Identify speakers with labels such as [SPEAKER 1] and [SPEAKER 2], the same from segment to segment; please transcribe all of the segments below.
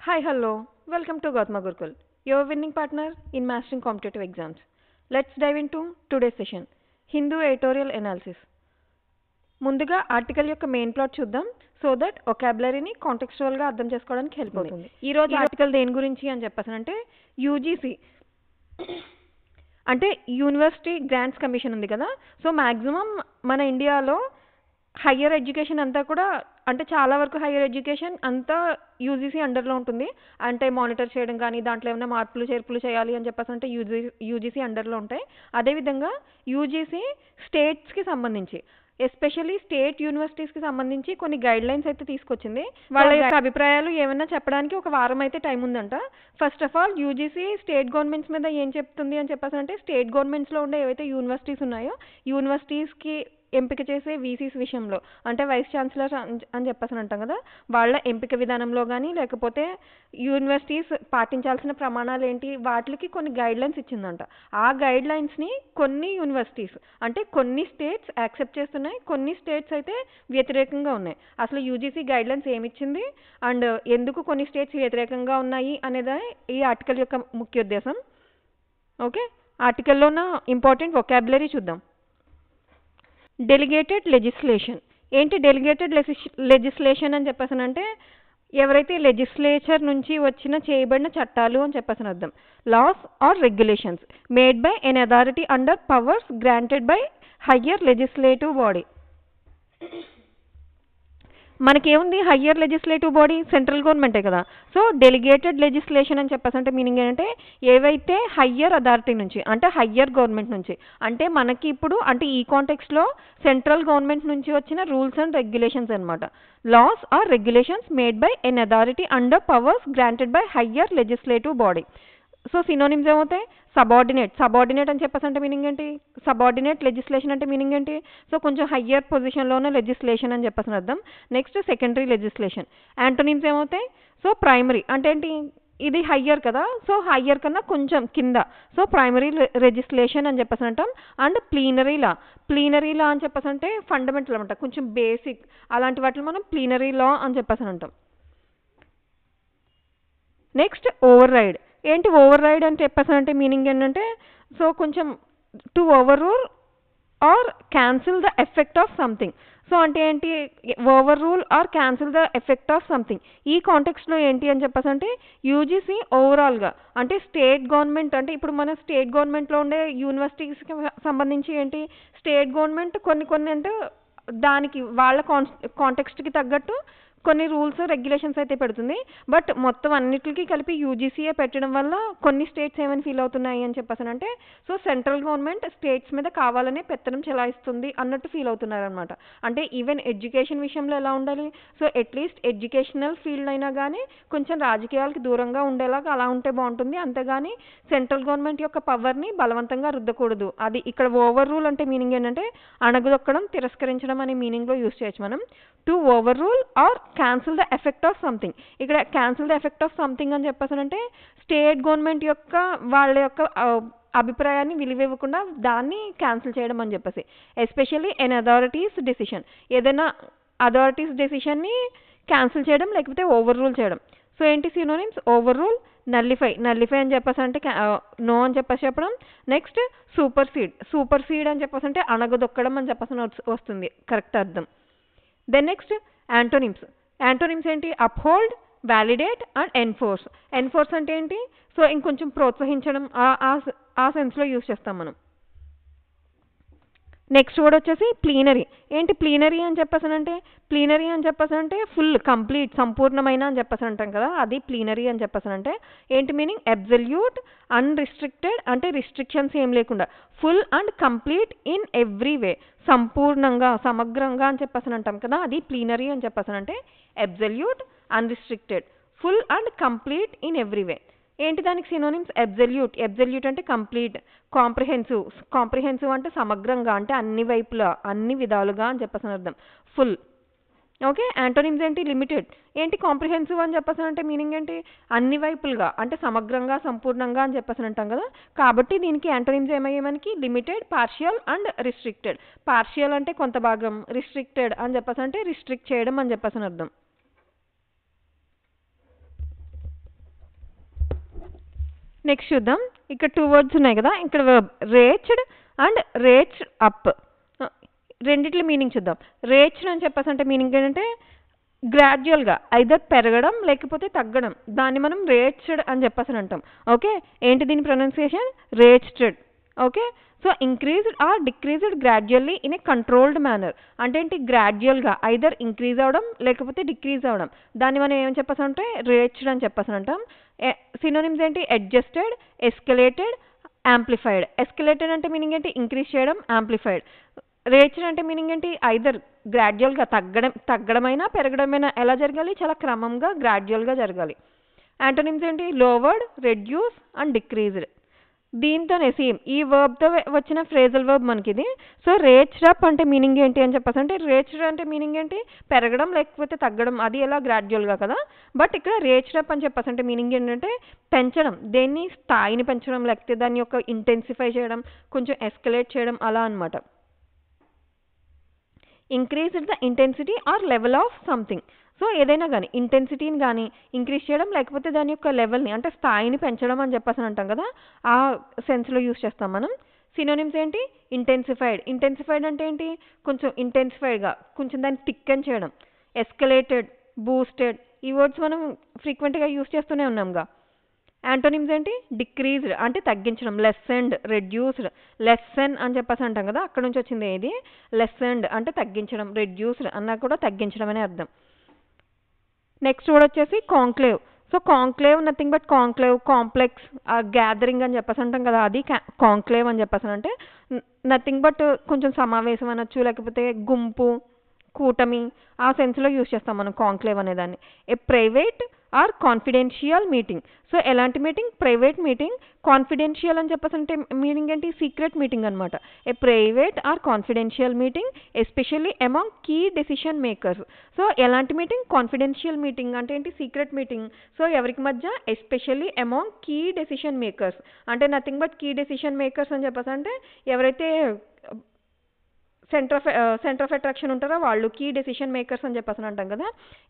[SPEAKER 1] Hi, hello. Welcome to Gautama Gurukul, your winning partner in mastering competitive exams. Let's dive into today's session. Hindu editorial analysis. ముందుగా article యొక్క main plot చూద్దాం so that ఒకాబులరీని కాంటెక్స్చువల్గా అర్థం చేసుకోవడానికి help అవుతుంది. ఈరోజు article దేని గురించి అని చెప్పేసానంటే యూజీసీ అంటే యూనివర్సిటీ గ్రాంట్స్ కమిషన్ ఉంది కదా. సో మ్యాక్సిమం మన ఇండియాలో హయ్యర్ ఎడ్యుకేషన్ అంతా కూడా అంటే చాలా వరకు హయ్యర్ ఎడ్యుకేషన్ అంతా యూజీసీ అండర్లో ఉంటుంది. అంటే మానిటర్ చేయడం కానీ దాంట్లో ఏమైనా మార్పులు చేర్పులు చేయాలి అని చెప్పేసి అంటే యూజీసీ అండర్లో ఉంటాయి. అదేవిధంగా యూజీసీ స్టేట్స్కి సంబంధించి ఎస్పెషల్లీ స్టేట్ యూనివర్సిటీస్కి సంబంధించి కొన్ని గైడ్ లైన్స్ అయితే తీసుకొచ్చింది. వాళ్ళ యొక్క అభిప్రాయాలు ఏమైనా చెప్పడానికి ఒక వారం అయితే టైం ఉందంట. First of all UGC state governments మీద ఏం చెప్తుంది అని చెప్పేసి అంటే స్టేట్ గవర్నమెంట్స్లో ఉండే ఏవైతే యూనివర్సిటీస్ ఉన్నాయో యూనివర్సిటీస్కి ఎంపిక చేసే వీసీస్ విషయంలో అంటే వైస్ ఛాన్సలర్ అని చెప్పేసి అంటాం కదా, వాళ్ళ ఎంపిక విధానంలో కానీ లేకపోతే యూనివర్సిటీస్ పాటించాల్సిన ప్రమాణాలు ఏంటి వాటికి కొన్ని గైడ్ లైన్స్ ఇచ్చిందంట. ఆ గైడ్ లైన్స్ని కొన్ని యూనివర్సిటీస్ అంటే కొన్ని స్టేట్స్ యాక్సెప్ట్ చేస్తున్నాయి, కొన్ని స్టేట్స్ అయితే వ్యతిరేకంగా ఉన్నాయి. అసలు యూజీసీ గైడ్ లైన్స్ ఏమిచ్చింది అండ్ ఎందుకు కొన్ని స్టేట్స్ వ్యతిరేకంగా ఉన్నాయి అనేది ఈ ఆర్టికల్ యొక్క ముఖ్య ఉద్దేశం. ఓకే, ఆర్టికల్లో ఉన్న ఇంపార్టెంట్ వొకాబులరీ చూద్దాం. Delegated legislation. ఏంటి డెలిగేటెడ్ లెజిస్లేషన్ అని చెప్పేసానంటే ఎవరైతే లెజిస్లేచర్ నుంచి చేయబడిన చట్టాలు అని చెప్పేసి అర్థం. Laws are regulations made by an authority under powers granted by higher legislative body. మనకేముంది హయ్యర్ లెజిస్లేటివ్ బాడీ సెంట్రల్ గవర్నమెంటే కదా. సో డెలిగేటెడ్ లెజిస్లేషన్ అని చెప్పేసి అంటే మీనింగ్ ఏంటంటే ఏవైతే హయ్యర్ అథారిటీ నుంచి అంటే హయ్యర్ గవర్నమెంట్ నుంచి అంటే మనకి ఇప్పుడు అంటే ఈ కాంటెక్స్ట్లో సెంట్రల్ గవర్నమెంట్ నుంచి వచ్చిన రూల్స్ అండ్ రెగ్యులేషన్స్ అనమాట. Laws are regulations made by an authority under powers granted by higher legislative body. So synonyms ఏమవుతాయి? సబార్డినేట్ అని చెప్పేసి అంటే మీనింగ్ ఏంటి? సబార్డినేట్ లెజిస్లేషన్ అంటే మీనింగ్ ఏంటి? సో కొంచెం హయ్యర్ పొజిషన్లో ఉన్న లెజిస్లేషన్ అని చెప్పేసి అర్థం. Next secondary legislation. యాంటోనిమ్స్ ఏమవుతాయి? సో ప్రైమరీ అంటే ఏంటి? ఇది హయ్యర్ కదా, సో హయ్యర్ కన్నా కొంచెం కింద, సో ప్రైమరీ లెజిస్లేషన్ అని చెప్పేసి అంటాం. అండ్ ప్లీనరీ లా అని చెప్పేసి అంటే ఫండమెంటల్ అనమాట, కొంచెం బేసిక్. అలాంటి వాటిని మనం ప్లీనరీ లా అని చెప్పేసి అంటాం. Next override. ఏంటి ఓవర్ రైడ్ అని చెప్పేసి అంటే మీనింగ్ ఏంటంటే సో కొంచెం to overrule or cancel the effect of something. So అంటే ఏంటి? Overrule or cancel the effect of something. ఈ కాంటెక్స్ట్లో ఏంటి అని చెప్పేసి అంటే యూజీసీ ఓవరాల్గా అంటే స్టేట్ గవర్నమెంట్ అంటే ఇప్పుడు మన స్టేట్ గవర్నమెంట్లో ఉండే యూనివర్సిటీస్కి సంబంధించి ఏంటి స్టేట్ గవర్నమెంట్ కొన్ని అంటే దానికి వాళ్ళ కాంటెక్స్ట్కి తగ్గట్టు కొన్ని రూల్స్ రెగ్యులేషన్స్ అయితే పెడుతుంది. బట్ మొత్తం అన్నిటికీ కలిపి యూజీసీఏ పెట్టడం వల్ల కొన్ని స్టేట్స్ ఏమైనా ఫీల్ అవుతున్నాయి అని చెప్పేసానంటే సో సెంట్రల్ గవర్నమెంట్ స్టేట్స్ మీద కావాలనే పెత్తనం చెలాయిస్తుంది అన్నట్టు ఫీల్ అవుతున్నారనమాట. అంటే ఈవెన్ ఎడ్యుకేషన్ విషయంలో ఎలా ఉండాలి? సో అట్లీస్ట్ ఎడ్యుకేషనల్ ఫీల్డ్ అయినా కానీ కొంచెం రాజకీయాలకి దూరంగా ఉండేలాగా అలా ఉంటే బాగుంటుంది. అంతేగాని సెంట్రల్ గవర్నమెంట్ యొక్క పవర్ని బలవంతంగా రుద్దకూడదు. అది ఇక్కడ ఓవర్ రూల్ అంటే మీనింగ్ ఏంటంటే అణగదొక్కడం, తిరస్కరించడం అనే మీనింగ్లో యూజ్ చేయొచ్చు మనం. To overrule or cancel the effect of something. ఇక్కడ cancel the effect of something అని చెప్పేసానంటే స్టేట్ గవర్నమెంట్ యొక్క వాళ్ళ యొక్క అభిప్రాయాన్ని విలువివ్వకుండా దాన్ని క్యాన్సిల్ చేయడం అని చెప్పేసి. ఎస్పెషల్లీ ఎన్ అథారిటీస్ డెసిషన్, ఏదైనా అథారిటీస్ డెసిషన్ని క్యాన్సిల్ చేయడం లేకపోతే ఓవర్ రూల్ చేయడం. సో ఏంటి సినోనిమ్స్? ఓవర్ రూల్, నల్లిఫై అని చెప్పేసి అంటే నో అని చెప్పేసి చెప్పడం. నెక్స్ట్ సూపర్ సీడ్ అని చెప్పేసి అంటే అణగదొక్కడం అని చెప్పేసి వస్తుంది కరెక్ట్ అర్థం. దెన్ నెక్స్ట్ యాంటోనిమ్స్ ఏంటి? అప్హోల్డ్, వ్యాలిడేట్ అండ్ ఎన్ఫోర్స్ అంటే ఏంటి? సో ఇంకొంచెం ప్రోత్సహించడం ఆ సెన్స్లో యూజ్ చేస్తాం మనం. నెక్స్ట్ వర్డ్ వచ్చేసి ప్లీనరీ. ఏంటి ప్లీనరీ అని చెప్పేసి అంటే ఫుల్, కంప్లీట్, సంపూర్ణమైన అని చెప్పేసి అంటాం కదా, అది ప్లీనరీ అని చెప్పేసి అంటే ఏంటి మీనింగ్? అబ్సల్యూట్, అన్రిస్ట్రిక్టెడ్ అంటే రిస్ట్రిక్షన్స్ ఏం లేకుండా, full and complete in every way, సంపూర్ణంగా సమగ్రంగా అని చెప్పేసి అంటాం కదా, అది ప్లీనరీ అని చెప్పేసి అంటే absolute, unrestricted, full and complete in every way. ఏంటి దానికి సినోనిమ్స్? అబ్సల్యూట్ అంటే కంప్లీట్, కాంప్రిహెన్సివ్ అంటే సమగ్రంగా అంటే అన్ని వైపులా అన్ని విధాలుగా అని చెప్పేసి అర్థం, ఫుల్. ఓకే, యాంటోనిమ్స్ ఏంటి? లిమిటెడ్. ఏంటి కాంప్రిహెన్సివ్ అని చెప్పేసి అంటే మీనింగ్ ఏంటి? అన్ని వైపులుగా అంటే సమగ్రంగా సంపూర్ణంగా అని చెప్పేసి అంటాం కదా, కాబట్టి దీనికి యాంటోనిమ్స్ ఏమయ్యాయి మనకి? Limited, partial and restricted. Partial అంటే కొంత భాగం, రిస్ట్రిక్టెడ్ అని చెప్పేసి అంటే రిస్ట్రిక్ట్ చేయడం అని చెప్పేసి అర్థం. నెక్స్ట్ చూద్దాం. ఇక్కడ 2 వర్డ్స్ ఉన్నాయి కదా, ఇక్కడ వర్బ్ రేచ్డ్ అండ్ రేచ్డ్ అప్. రెండిట్ల మీనింగ్ చూద్దాం. రేచ్డ్ అని చెప్పేసి అంటే మీనింగ్ ఏంటంటే గ్రాడ్యువల్గా ఐదర్ పెరగడం లేకపోతే తగ్గడం, దాన్ని మనం రేచ్డ్ అని చెప్పేసి అంటాం. ఓకే, ఏంటి దీని pronunciation? Ratched. Okay, so increased or decreased gradually in a controlled manner. అంటే ఏంటి? గ్రాడ్యువల్గా ఐదర్ ఇంక్రీజ్ అవడం లేకపోతే డిక్రీజ్ అవడం, దాన్ని మనం ఏమని చెప్పేసి అంటే రేచ్డ్ అని చెప్పేసి అంటాం. సినోనిమ్స్ ఏంటి? Adjusted, escalated, amplified. ఎస్కలేటెడ్ అంటే మీనింగ్ ఏంటి? ఇంక్రీజ్ చేయడం. యాంప్లిఫైడ్. రేచ్డ్ అంటే మీనింగ్ ఏంటి? ఐదర్ గ్రాడ్యువల్గా తగ్గడమైనా పెరగడమైనా ఎలా జరగాలి? చాలా క్రమంగా గ్రాడ్యువల్గా జరగాలి. యాంటోనిమ్స్ ఏంటి? Lowered, reduce and decreased. దీంతోనే సేమ్ ఈ వర్బ్తో వచ్చిన ఫ్రేజల్ వర్బ్ మనకి ఇది. సో రేచ్డ్ అప్ అంటే మీనింగ్ ఏంటి అని చెప్పేసి అంటే, రేచ్డ్ అంటే మీనింగ్ ఏంటి? పెరగడం లేకపోతే తగ్గడం, అది ఎలా? గ్రాడ్యువల్గా కదా. బట్ ఇక్కడ రేచ్డ్ అప్ అని చెప్పేసి అంటే మీనింగ్ ఏంటంటే పెంచడం, దేన్ని? స్థాయిని పెంచడం, లేకపోతే దాని యొక్క ఇంటెన్సిఫై చేయడం, కొంచెం ఎస్కలేట్ చేయడం, అలా అనమాట. Increase the intensity or level of something. So ఏదైనా కానీ ఇంటెన్సిటీని కానీ ఇంక్రీజ్ చేయడం లేకపోతే దాని యొక్క లెవెల్ని అంటే స్థాయిని పెంచడం అని చెప్పేసి అంటాం కదా, ఆ సెన్స్లో యూస్ చేస్తాం మనం. సినోనిమ్స్ ఏంటి? ఇంటెన్సిఫైడ్. ఇంటెన్సిఫైడ్ అంటే ఏంటి? కొంచెం ఇంటెన్సిఫైడ్గా, కొంచెం దాన్ని థిక్కన్ చేయడం. ఎస్కలేటెడ్, బూస్టెడ్, ఈ వర్డ్స్ మనం ఫ్రీక్వెంట్గా యూస్ చేస్తూనే ఉన్నాంగా. యాంటోనిమ్స్ ఏంటి? డిక్రీజ్డ్ అంటే తగ్గించడం. లెస్సెండ్, రెడ్యూస్డ్. లెస్సెన్ అని చెప్పేసి అంటాం కదా, అక్కడ నుంచి వచ్చింది ఇది. లెస్సెండ్ అంటే తగ్గించడం, రెడ్యూస్డ్ అన్నా కూడా తగ్గించడం అనే అర్థం. నెక్స్ట్ వర్డ్ వచ్చేసి conclave. So conclave nothing but conclave, complex, gathering అని చెప్పేసి అంటాం కదా, అది కాంక్లేవ్ అని చెప్పేసి అంటే నథింగ్ బట్ కొంచెం సమావేశం అనొచ్చు, లేకపోతే గుంపు, కూటమి, ఆ సెన్స్లో యూస్ చేస్తాం మనం కాంక్లేవ్ అనేదాన్ని. A private or confidential meeting. So ఎలాంటి మీటింగ్? Private meeting. కాన్ఫిడెన్షియల్ అని చెప్పేసి అంటే మీనింగ్ ఏంటి? సీక్రెట్ మీటింగ్ అనమాట. A private or confidential meeting especially among key decision makers. So ఎలాంటి మీటింగ్? కాన్ఫిడెన్షియల్ మీటింగ్ అంటే ఏంటి? Secret meeting. సో ఎవరికి మధ్య? Especially among key decision makers. అంటే nothing but key decision makers అని చెప్పేసి అంటే ఎవరైతే సెంటర్ ఆఫ్ అట్రాక్షన్ ఉంటారో వాళ్ళు, కీ డెసిషన్ మేకర్స్ అని చెప్పేసి అంటాం కదా,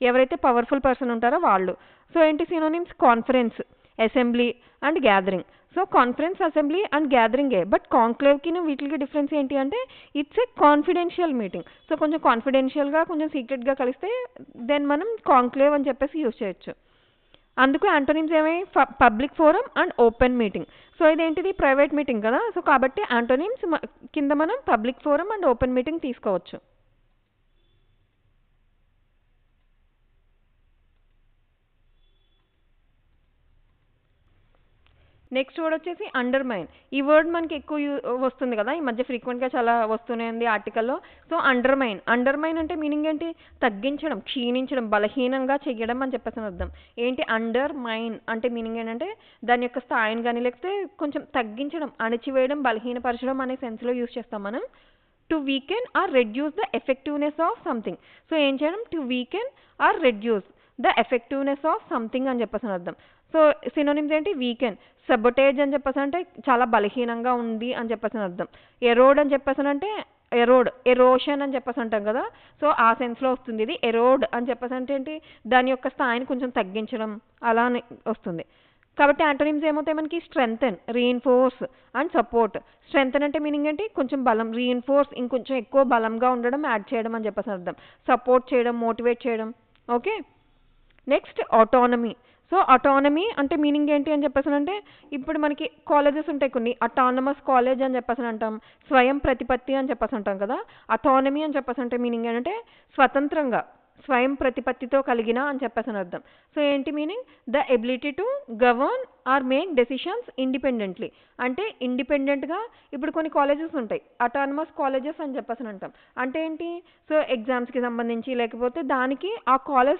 [SPEAKER 1] ఎవరైతే పవర్ఫుల్ పర్సన్ ఉంటారో వాళ్ళు. సో ఏంటి synonyms? Conference, assembly and gathering. So conference, assembly and గ్యాదరింగే. బట్ కాంక్లేవ్కి వీటికి డిఫరెన్స్ ఏంటి అంటే it's a confidential meeting. So కొంచెం కాన్ఫిడెన్షియల్గా, కొంచెం సీక్రెట్గా కలిస్తే దెన్ మనం కాంక్లేవ్ అని చెప్పేసి యూజ్ చేయొచ్చు. అందుకు యాంటోనిమ్స్ ఏమై? Public forum and open meeting. So ఇదేంటిది? ప్రైవేట్ మీటింగ్ కదా, సో కాబట్టి యాంటోనిమ్స్ కింద మనం public forum and open meeting తీసుకోవచ్చు. నెక్స్ట్ వర్డ్ వచ్చేసి అండర్మైన్. ఈ వర్డ్ మనకి ఎక్కువ వస్తుంది కదా ఈ మధ్య, ఫ్రీక్వెంట్గా చాలా వస్తూనే ఉంది ఆర్టికల్లో. So undermine. అండర్మైన్ అంటే మీనింగ్ ఏంటి? తగ్గించడం, క్షీణించడం, బలహీనంగా చెయ్యడం అని చెప్పేసి అర్థం. ఏంటి? అండర్మైన్ అంటే మీనింగ్ ఏంటంటే దాని యొక్క స్థాయిని కానీ లేకపోతే కొంచెం తగ్గించడం, అణిచివేయడం, బలహీనపరచడం అనే సెన్స్లో యూస్ చేస్తాం మనం. To weaken or reduce the effectiveness of something. So ఏం చేయడం? To weaken or reduce the effectiveness of something అని చెప్పేసి అర్థం. సో సినోనిమ్స్ ఏంటి? వీకెన్. సబొటేజ్ అని చెప్పేసి అంటే చాలా బలహీనంగా ఉంది అని చెప్పేసి అర్థం. ఎరోడ్ అని చెప్పేసి అంటే ఎరోడ్, ఎరోషన్ అని చెప్పేసి అంటాం కదా, సో ఆ సెన్స్లో వస్తుంది ఇది. ఎరోడ్ అని చెప్పేసి అంటే ఏంటి? దాని యొక్క స్థాయిని కొంచెం తగ్గించడం అలా వస్తుంది. కాబట్టి యాంటోనిమ్స్ ఏమవుతాయి మనకి? Strengthen, reinforce and support. Strengthen అంటే మీనింగ్ ఏంటి? కొంచెం బలం. రీఇన్ఫోర్స్ ఇంకొంచెం ఎక్కువ బలంగా ఉండడం, యాడ్ చేయడం అని చెప్పేసి అర్థం. సపోర్ట్ చేయడం, మోటివేట్ చేయడం. Okay, next autonomy. So autonomy అంటే మీనింగ్ ఏంటి అని చెప్పేసి అంటే ఇప్పుడు మనకి కాలేజెస్ ఉంటాయి కొన్ని, అటానమస్ కాలేజ్ అని చెప్పేసి అంటాం, స్వయం ప్రతిపత్తి అని చెప్పేసి అంటాం కదా. అటానమీ అని చెప్పేసి అంటే మీనింగ్ ఏంటంటే స్వతంత్రంగా, స్వయం ప్రతిపత్తితో కలిగిన అని చెప్పేసి అర్థం. సో ఏంటి meaning? The ability to govern are make decisions independently. అంటే ఇండిపెండెంట్గా ఇప్పుడు కొన్ని కాలేజెస్ ఉంటాయి అటానమస్ కాలేజెస్ అని చెప్పేసి అంటాం. అంటే ఏంటి? సో ఎగ్జామ్స్కి సంబంధించి లేకపోతే దానికి ఆ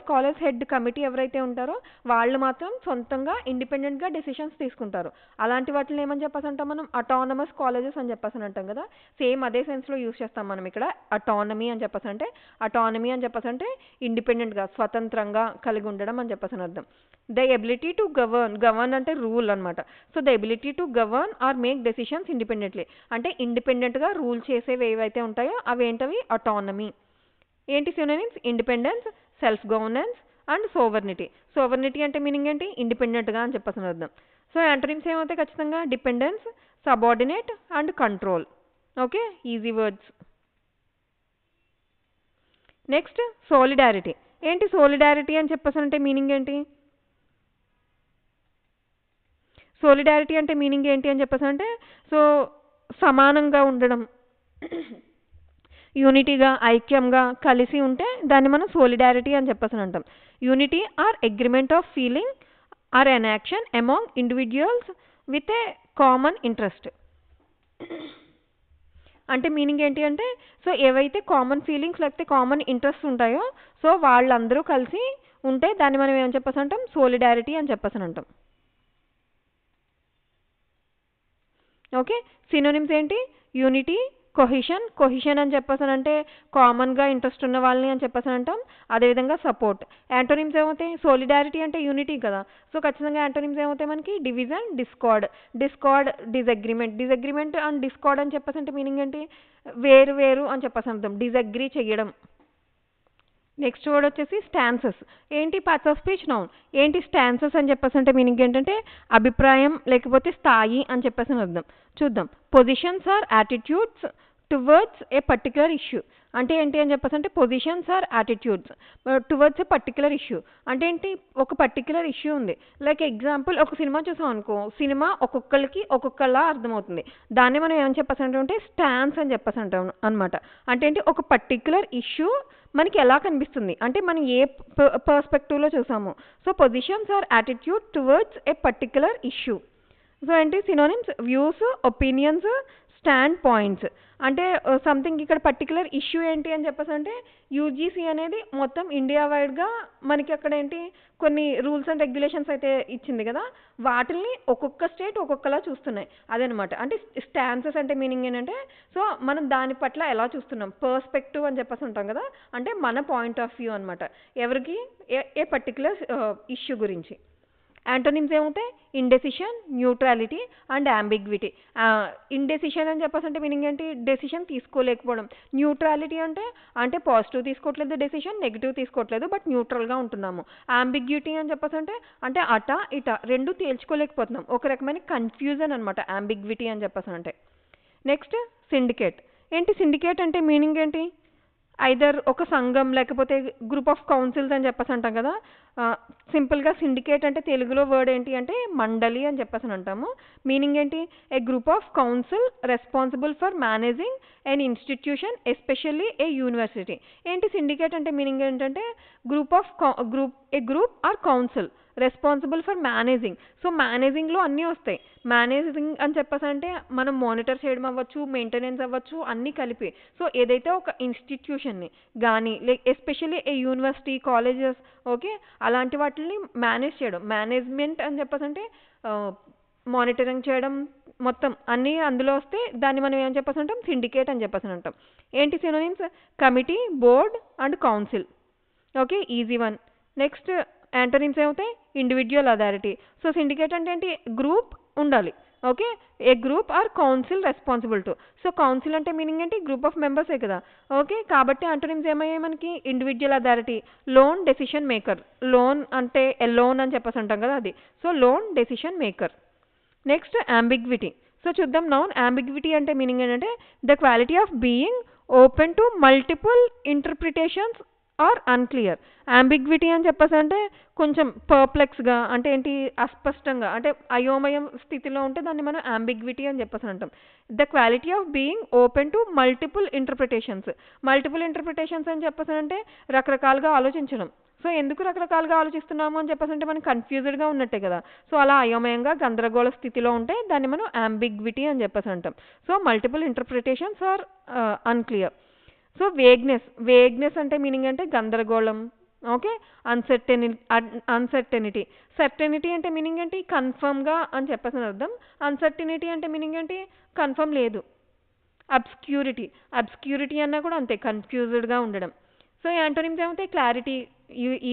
[SPEAKER 1] కాలేజ్ హెడ్ కమిటీ ఎవరైతే ఉంటారో వాళ్ళు మాత్రం సొంతంగా ఇండిపెండెంట్గా డెసిషన్స్ తీసుకుంటారు. అలాంటి వాటిని ఏమని చెప్పేసి అంటాం మనం? అటానమస్ కాలేజెస్ అని చెప్పేసి అంటాం కదా. సేమ్ అదే సెన్స్లో యూస్ చేస్తాం మనం ఇక్కడ. అటానమీ అని చెప్పేసి అంటే, అటానమీ అని చెప్పేసి అంటే ఇండిపెండెంట్గా, స్వతంత్రంగా కలిగి ఉండడం అని చెప్పేసి అర్థం. ద ఎబిలిటీ టు గవర్న్ అంటే రూల్ అనమాట. So the ability to govern are make decisions independently అంటే ఇండిపెండెంట్గా రూల్ చేసేవి ఏవైతే ఉంటాయో అవేంటవి? అటానమీ. ఏంటి synonyms? Independence, self governance and sovereignty. Sovereignty అంటే మీనింగ్ ఏంటి? ఇండిపెండెంట్గా అని చెప్పేసి అర్థం. సో యాంటోనిమ్స్ ఏమవుతాయి ఖచ్చితంగా? Dependence, subordinate and control. Okay, easy words. Next solidarity. ఏంటి సోలిడారిటీ అని చెప్పేసానంటే మీనింగ్ ఏంటి? సోలిడారిటీ అంటే మీనింగ్ ఏంటి అని చెప్పేసానంటే, సో సమానంగా ఉండడం, యూనిటీగా, ఐక్యంగా కలిసి ఉంటే దాన్ని మనం సోలిడారిటీ అని చెప్పేసి అంటాం. Unity or agreement of feeling or an action among individuals with a common interest. అంటే మీనింగ్ ఏంటి అంటే, సో ఏవైతే కామన్ ఫీలింగ్స్ లేకపోతే కామన్ ఇంట్రెస్ట్ ఉంటాయో సో వాళ్ళందరూ కలిసి ఉంటే దాన్ని మనం ఏమని చెప్పేసి అంటాం? సోలిడారిటీ అని చెప్పేసి అంటాం. ఓకే, సినోనిమ్స్ ఏంటి? యూనిటీ, కొహిషన్. కొహిషన్ అని చెప్పేసానంటే కామన్గా ఇంట్రెస్ట్ ఉన్న వాళ్ళని అని చెప్పేసి అంటాం. అదేవిధంగా సపోర్ట్. యాంటోనిమ్స్ ఏమవుతాయి? సోలిడారిటీ అంటే యూనిటీ కదా, సో ఖచ్చితంగా యాంటోనిమ్స్ ఏమవుతాయి మనకి? Division, discard. Discard, disagreement. Disagreement and discard అని చెప్పేసి అంటే మీనింగ్ ఏంటి? వేరు వేరు అని చెప్పేసి అంటాం, డిసగ్రీ చేయడం. నెక్స్ట్ వర్డ్ వచ్చేసి స్టాన్సెస్. ఏంటి? Parts of speech, noun. ఏంటి స్టాన్సెస్ అని చెప్పేసి అంటే మీనింగ్ ఏంటంటే అభిప్రాయం లేకపోతే స్థాయి అని చెప్పేసి అర్థం. చూద్దాం. Positions or attitudes towards a particular issue. అంటే ఏంటి అని చెప్పేసి అంటే positions or attitudes towards a particular issue. అంటే ఏంటి? ఒక పర్టికులర్ ఇష్యూ ఉంది. లైక్ ఎగ్జాంపుల్, ఒక సినిమా చూసాం అనుకో, సినిమా ఒక్కొక్కరికి ఒక్కొక్కలా అర్థమవుతుంది. దాన్ని మనం ఏమని చెప్పేసి అంటే స్టాన్స్ అని చెప్పేసి అంటాం అనమాట. అంటే ఏంటి? ఒక పర్టికులర్ ఇష్యూ మనకి ఎలా కనిపిస్తుంది అంటే మనం ఏ పర్స్పెక్టివ్లో చూసాము. So positions or attitude towards a particular issue. So ఏంటి? Synonyms views, opinions, stand points. అంటే సంథింగ్ ఇక్కడ పర్టికులర్ ఇష్యూ ఏంటి అని చెప్పేసి అంటే యూజీసీ అనేది మొత్తం ఇండియా వైడ్గా మనకి అక్కడ ఏంటి కొన్ని రూల్స్ అండ్ రెగ్యులేషన్స్ అయితే ఇచ్చింది కదా, వాటిని ఒక్కొక్క స్టేట్ ఒక్కొక్కలా చూస్తున్నాయి. అదనమాట. అంటే స్టాన్సెస్ అంటే మీనింగ్ ఏంటంటే సో మనం దాని పట్ల ఎలా చూస్తున్నాం, పర్స్పెక్టివ్ అని చెప్పేసి ఉంటాం కదా, అంటే మన పాయింట్ ఆఫ్ వ్యూ అనమాట. ఎవరికి? ఏ పర్టికులర్ ఇష్యూ గురించి. యాంటోనిమ్స్ ఏమవుతాయి? Indecision, neutrality and ambiguity. Indecision అని చెప్పేసి అంటే మీనింగ్ ఏంటి? డెసిషన్ తీసుకోలేకపోవడం. న్యూట్రాలిటీ అంటే అంటే పాజిటివ్ తీసుకోవట్లేదు డెసిషన్, నెగిటివ్ తీసుకోవట్లేదు, బట్ న్యూట్రల్గా ఉంటున్నాము. అంబిగ్విటీ అని చెప్పేసి అంటే అట ఇట రెండు తేల్చుకోలేకపోతున్నాం. ఒక రకమైన కన్ఫ్యూజన్ అనమాట అంబిగ్విటీ అని చెప్పేసి అంటే. Next syndicate. ఏంటి సిండికేట్ అంటే మీనింగ్ ఏంటి? ఐదర్ ఒక సంఘం లేకపోతే గ్రూప్ ఆఫ్ కౌన్సిల్స్ అని చెప్పేసి అంటాం కదా. సింపుల్గా సిండికేట్ అంటే తెలుగులో వర్డ్ ఏంటి అంటే మండలి అని చెప్పేసి అంటాము. మీనింగ్ ఏంటి? A group of council responsible for managing an institution especially a university. ఏంటి సిండికేట్ అంటే మీనింగ్ ఏంటంటే group or council responsible for managing. So మేనేజింగ్లో అన్నీ వస్తాయి. మేనేజింగ్ అని చెప్పేసి అంటే మనం మానిటర్ చేయడం అవ్వచ్చు, మెయింటెనెన్స్ అవ్వచ్చు, అన్నీ కలిపి. సో ఏదైతే ఒక ఇన్స్టిట్యూషన్ని కానీ especially a university, colleges, okay, అలాంటి వాటిని మేనేజ్ చేయడం. మేనేజ్మెంట్ అని చెప్పేసి అంటే మానిటరింగ్ చేయడం, మొత్తం అన్నీ అందులో వస్తే దాన్ని మనం ఏం చెప్పేసి అంటాం? సిండికేట్ అని చెప్పేసి అంటాం. ఏంటి synonyms? Committee, board and council. Okay, easy one. Next antonyms ఏమవుతాయి? Individual authority. సో సిండికేట్ అంటే ఏంటి? గ్రూప్ ఉండాలి. Okay, a group or council responsible to. So council అంటే మీనింగ్ ఏంటి? గ్రూప్ ఆఫ్ మెంబర్సే కదా. ఓకే, కాబట్టి యాంటోనిమ్స్ ఏమయ్యాయి మనకి? Individual authority, lone decision maker. Lone అంటే లోన్ అని చెప్పేసి అంటాం కదా, అది. So lone decision maker. Next ambiguity. So చూద్దాం. నౌన్ అంబిగ్విటీ అంటే మీనింగ్ ఏంటంటే the quality of being open to multiple interpretations or unclear. Ambiguity అని చెప్పేసి అంటే కొంచెం పర్ప్లెక్స్గా, అంటే ఏంటి? అస్పష్టంగా, అంటే అయోమయం స్థితిలో ఉంటే దాన్ని మనం అంబిగ్విటీ అని చెప్పేసి అంటాం. The quality of being open to multiple interpretations. Multiple interpretations అని చెప్పేసి అంటే రకరకాలుగా ఆలోచించడం. సో ఎందుకు రకరకాలుగా ఆలోచిస్తున్నాము అని చెప్పేసి అంటే మనం కన్ఫ్యూజ్డ్గా ఉన్నట్టే కదా. సో అలా అయోమయంగా గందరగోళ స్థితిలో ఉంటే దాన్ని మనం అంబిగ్విటీ అని చెప్పేసి అంటాం. So multiple interpretations or unclear. So vagueness అంటే మీనింగ్ అంటే గందరగోళం. Okay, uncertainty. సర్టెనిటీ అంటే మీనింగ్ ఏంటి? కన్ఫర్మ్గా అని చెప్పేసి అర్థం. అన్సర్టెనిటీ అంటే మీనింగ్ ఏంటి? కన్ఫర్మ్ లేదు. అబ్స్క్యూరిటీ అన్నా కూడా అంతే, కన్ఫ్యూజ్డ్గా ఉండడం. సో యాంటోనిమ్స్ ఏమవుతాయి? Clarity,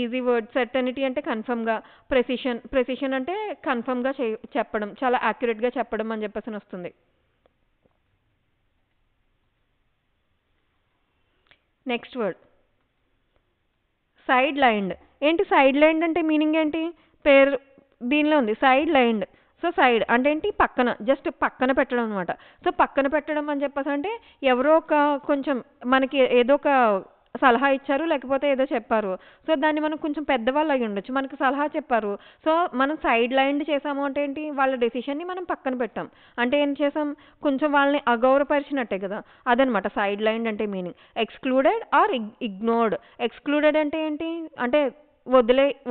[SPEAKER 1] easy word. సర్టెనిటీ అంటే కన్ఫర్మ్గా. ప్రెసిషన్ అంటే కన్ఫర్మ్గా చెప్పడం, చాలా యాక్యురేట్గా చెప్పడం అని చెప్పేసి వస్తుంది. Next word side lined. ఏంటి సైడ్ లైన్డ్ అంటే మీనింగ్ ఏంటి? పేరు దీనిలో ఉంది, సైడ్ లైన్డ్. సో సైడ్ అంటే ఏంటి పక్కన, జస్ట్ పక్కన పెట్టడం అనమాట. సో పక్కన పెట్టడం అని చెప్పేసి అంటే ఎవరో ఒక కొంచెం మనకి ఏదో ఒక సలహా ఇచ్చారు, లేకపోతే ఏదో చెప్పారు. సో దాన్ని మనం కొంచెం పెద్దవాళ్ళు అయి ఉండొచ్చు, మనకి సలహా చెప్పారు. సో మనం సైడ్ లైన్ చేసాము అంటే ఏంటి, వాళ్ళ డెసిషన్ని మనం పక్కన పెట్టాం అంటే ఏం చేసాం, కొంచెం వాళ్ళని అగౌరవపరిచినట్టే కదా. అదనమాట సైడ్ లైన్ అంటే meaning. Excluded or ignored. Excluded అంటే ఏంటి అంటే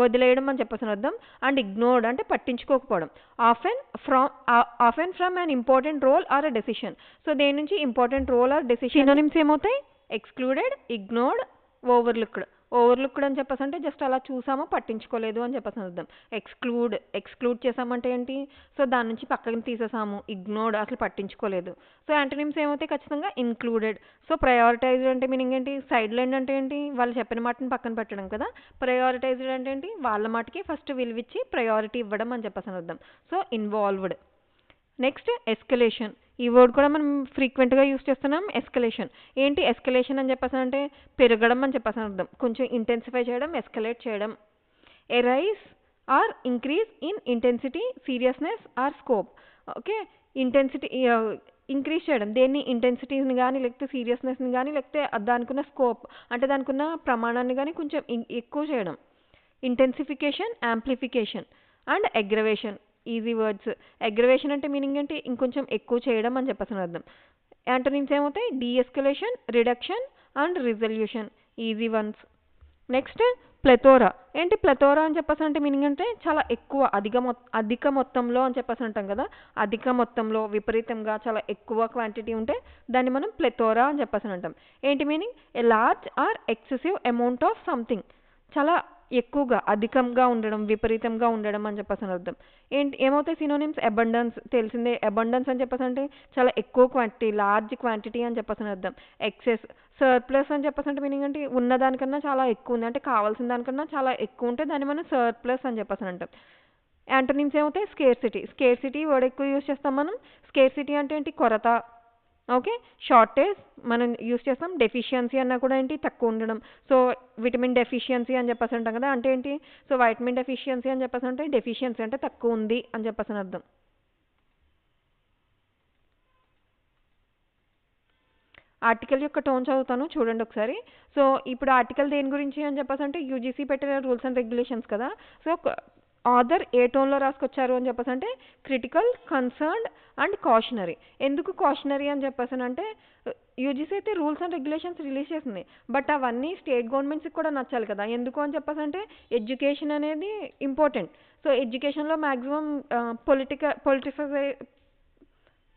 [SPEAKER 1] వదిలేయడం అని చెప్పేసి అర్థం. అండ్ ఇగ్నోర్డ్ అంటే పట్టించుకోకపోవడం. Often from an important role or a decision. So దేని నుంచి important role or decision synonyms ఏమవుతాయి, ఎక్స్క్లూడెడ్, ఇగ్నోర్డ్, ఓవర్లుక్డ్. ఓవర్లుక్డ్ అని చెప్పేసి అంటే జస్ట్ అలా చూసామో పట్టించుకోలేదు అని చెప్పేసి అర్థం. ఎక్స్క్లూడ్ చేసామంటే ఏంటి, సో దాని నుంచి పక్కన తీసేసాము. ఇగ్నోర్డ్ అసలు పట్టించుకోలేదు. సో యాంటోనిమ్స్ ఏమవుతాయి ఖచ్చితంగా ఇంక్లూడెడ్. సో ప్రయారిటైజ్డ్ అంటే మీనింగ్ ఏంటి, సైడ్ లైన్ అంటే ఏంటి, వాళ్ళు చెప్పిన మాటని పక్కన పెట్టడం కదా. ప్రయారిటైజ్డ్ అంటే ఏంటి, వాళ్ళ మాటకి ఫస్ట్ విలువిచ్చి ప్రయారిటీ ఇవ్వడం అని చెప్పేసి అర్థం. So involved. Next escalation. ఈ వర్డ్ కూడా మనం ఫ్రీక్వెంట్గా యూస్ చేస్తున్నాం. ఎస్కలేషన్ ఏంటి, ఎస్కలేషన్ అని చెప్పేసి అంటే పెరగడం అని చెప్పేసి అర్థం. కొంచెం ఇంటెన్సిఫై చేయడం, ఎస్కలేట్ చేయడం. A rise or increase in intensity, seriousness or scope. Okay, intensity increase చేయడం, దేన్ని ఇంటెన్సిటీని కానీ లేకపోతే సీరియస్నెస్ని కానీ లేకపోతే దానికున్న స్కోప్ అంటే దానికున్న ప్రమాణాన్ని కానీ కొంచెం ఎక్కువ చేయడం. Intensification, amplification and aggravation. Easy words. Aggravation అంటే మీనింగ్ ఏంటి, ఇంకొంచెం ఎక్కువ చేయడం అని చెప్పేసి అర్థం. యాంటోనిమ్స్ ఏమవుతాయి, deescalation, reduction and resolution. Easy ones. Next plethora. ఏంటి ప్లెథోరా అని చెప్పేసి అంటే మీనింగ్ అంటే చాలా ఎక్కువ, అధిక మొత్తంలో అని చెప్పేసి అంటాం కదా. అధిక మొత్తంలో, విపరీతంగా, చాలా ఎక్కువ క్వాంటిటీ ఉంటే దాన్ని మనం ప్లెథోరా అని చెప్పేసి అంటాం. ఏంటి meaning, a large or excessive amount of something. చాలా ఎక్కువగా, అధికంగా ఉండడం, విపరీతంగా ఉండడం అని చెప్పేసి అర్థం. ఏమవుతాయి సినోనిమ్స్, అబండెన్స్. తెలిసిందే, అబండెన్స్ అని చెప్పేసి అంటే చాలా ఎక్కువ క్వాంటిటీ, లార్జ్ క్వాంటిటీ అని చెప్పేసి అర్థం. ఎక్సెస్. సర్ప్లస్ అని చెప్పేసి అంటే మీనింగ్ అంటే ఉన్నదానికన్నా చాలా ఎక్కువ ఉంది అంటే కావాల్సిన దానికన్నా చాలా ఎక్కువ ఉంటే దాన్ని మనం సర్ప్లస్ అని చెప్పేసి అంటాం. యాంటోనిమ్స్ ఏమవుతాయి, స్కేర్సిటీ. స్కేర్సిటీ వర్డ్ ఎక్కువ యూస్ చేస్తాం మనం. స్కేర్సిటీ అంటే ఏంటి, కొరత. ఓకే, షార్టేజ్ మనం యూస్ చేస్తాం. డెఫిషియన్సీ అన్నా కూడా ఏంటి, తక్కువ ఉండడం. సో విటమిన్ డెఫిషియన్సీ అని చెప్పేసి అంటాం కదా, అంటే ఏంటి, సో వైటమిన్ డెఫిషియన్సీ అని చెప్పేసి అంటే డెఫిషియన్సీ అంటే తక్కువ ఉంది అని చెప్పేసి అర్థం. ఆర్టికల్ యొక్క టోన్ చదువుతాను చూడండి ఒకసారి. సో ఇప్పుడు ఆర్టికల్ దేని గురించి అని చెప్పేసి అంటే యూజీసీ పెట్టిన రూల్స్ అండ్ రెగ్యులేషన్స్ కదా. సో ఆథర్ ఏ టోన్లో రాసుకొచ్చారు అని చెప్పేసి అంటే క్రిటికల్, కన్సర్న్డ్ అండ్ కాషనరీ. ఎందుకు కాషనరీ అని చెప్పేసి అంటే యూజీసీ అయితే రూల్స్ అండ్ రెగ్యులేషన్స్ రిలీజ్ చేసింది, బట్ అవన్నీ స్టేట్ గవర్నమెంట్స్కి కూడా నచ్చాలి కదా. ఎందుకు అని చెప్పేసి అంటే ఎడ్యుకేషన్ అనేది ఇంపార్టెంట్. సో ఎడ్యుకేషన్లో మ్యాక్సిమం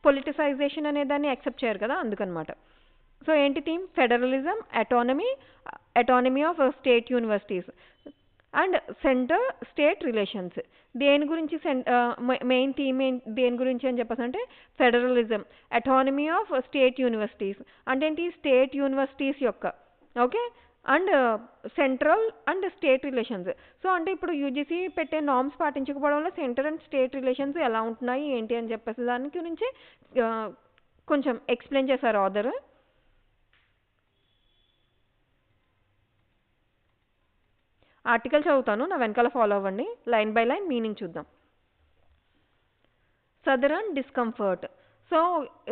[SPEAKER 1] పొలిటిసైజేషన్ అనే దాన్ని యాక్సెప్ట్ చేయరు కదా, అందుకనమాట. సో ఏంటి theme, federalism, autonomy of state universities and centre state relations. దేని గురించి మెయిన్ థీమ్ దేని గురించి అని చెప్పేసి అంటే federalism, autonomy of state universities అంటే ఏంటి, స్టేట్ యూనివర్సిటీస్ యొక్క. Okay, and central and state relations. So అంటే ఇప్పుడు యూజీసీ పెట్టే నార్మ్స్ పాటించకపోవడంలో సెంటర్ అండ్ స్టేట్ రిలేషన్స్ ఎలా ఉంటున్నాయి ఏంటి అని చెప్పేసి దాని గురించి కొంచెం ఎక్స్ప్లెయిన్ చేశారు ఆథర్. ఆర్టికల్ చదువుతాను, నా వెనకాల ఫాలో అవ్వండి. లైన్ బై లైన్ మీనింగ్ చూద్దాం. Southern discomfort. సో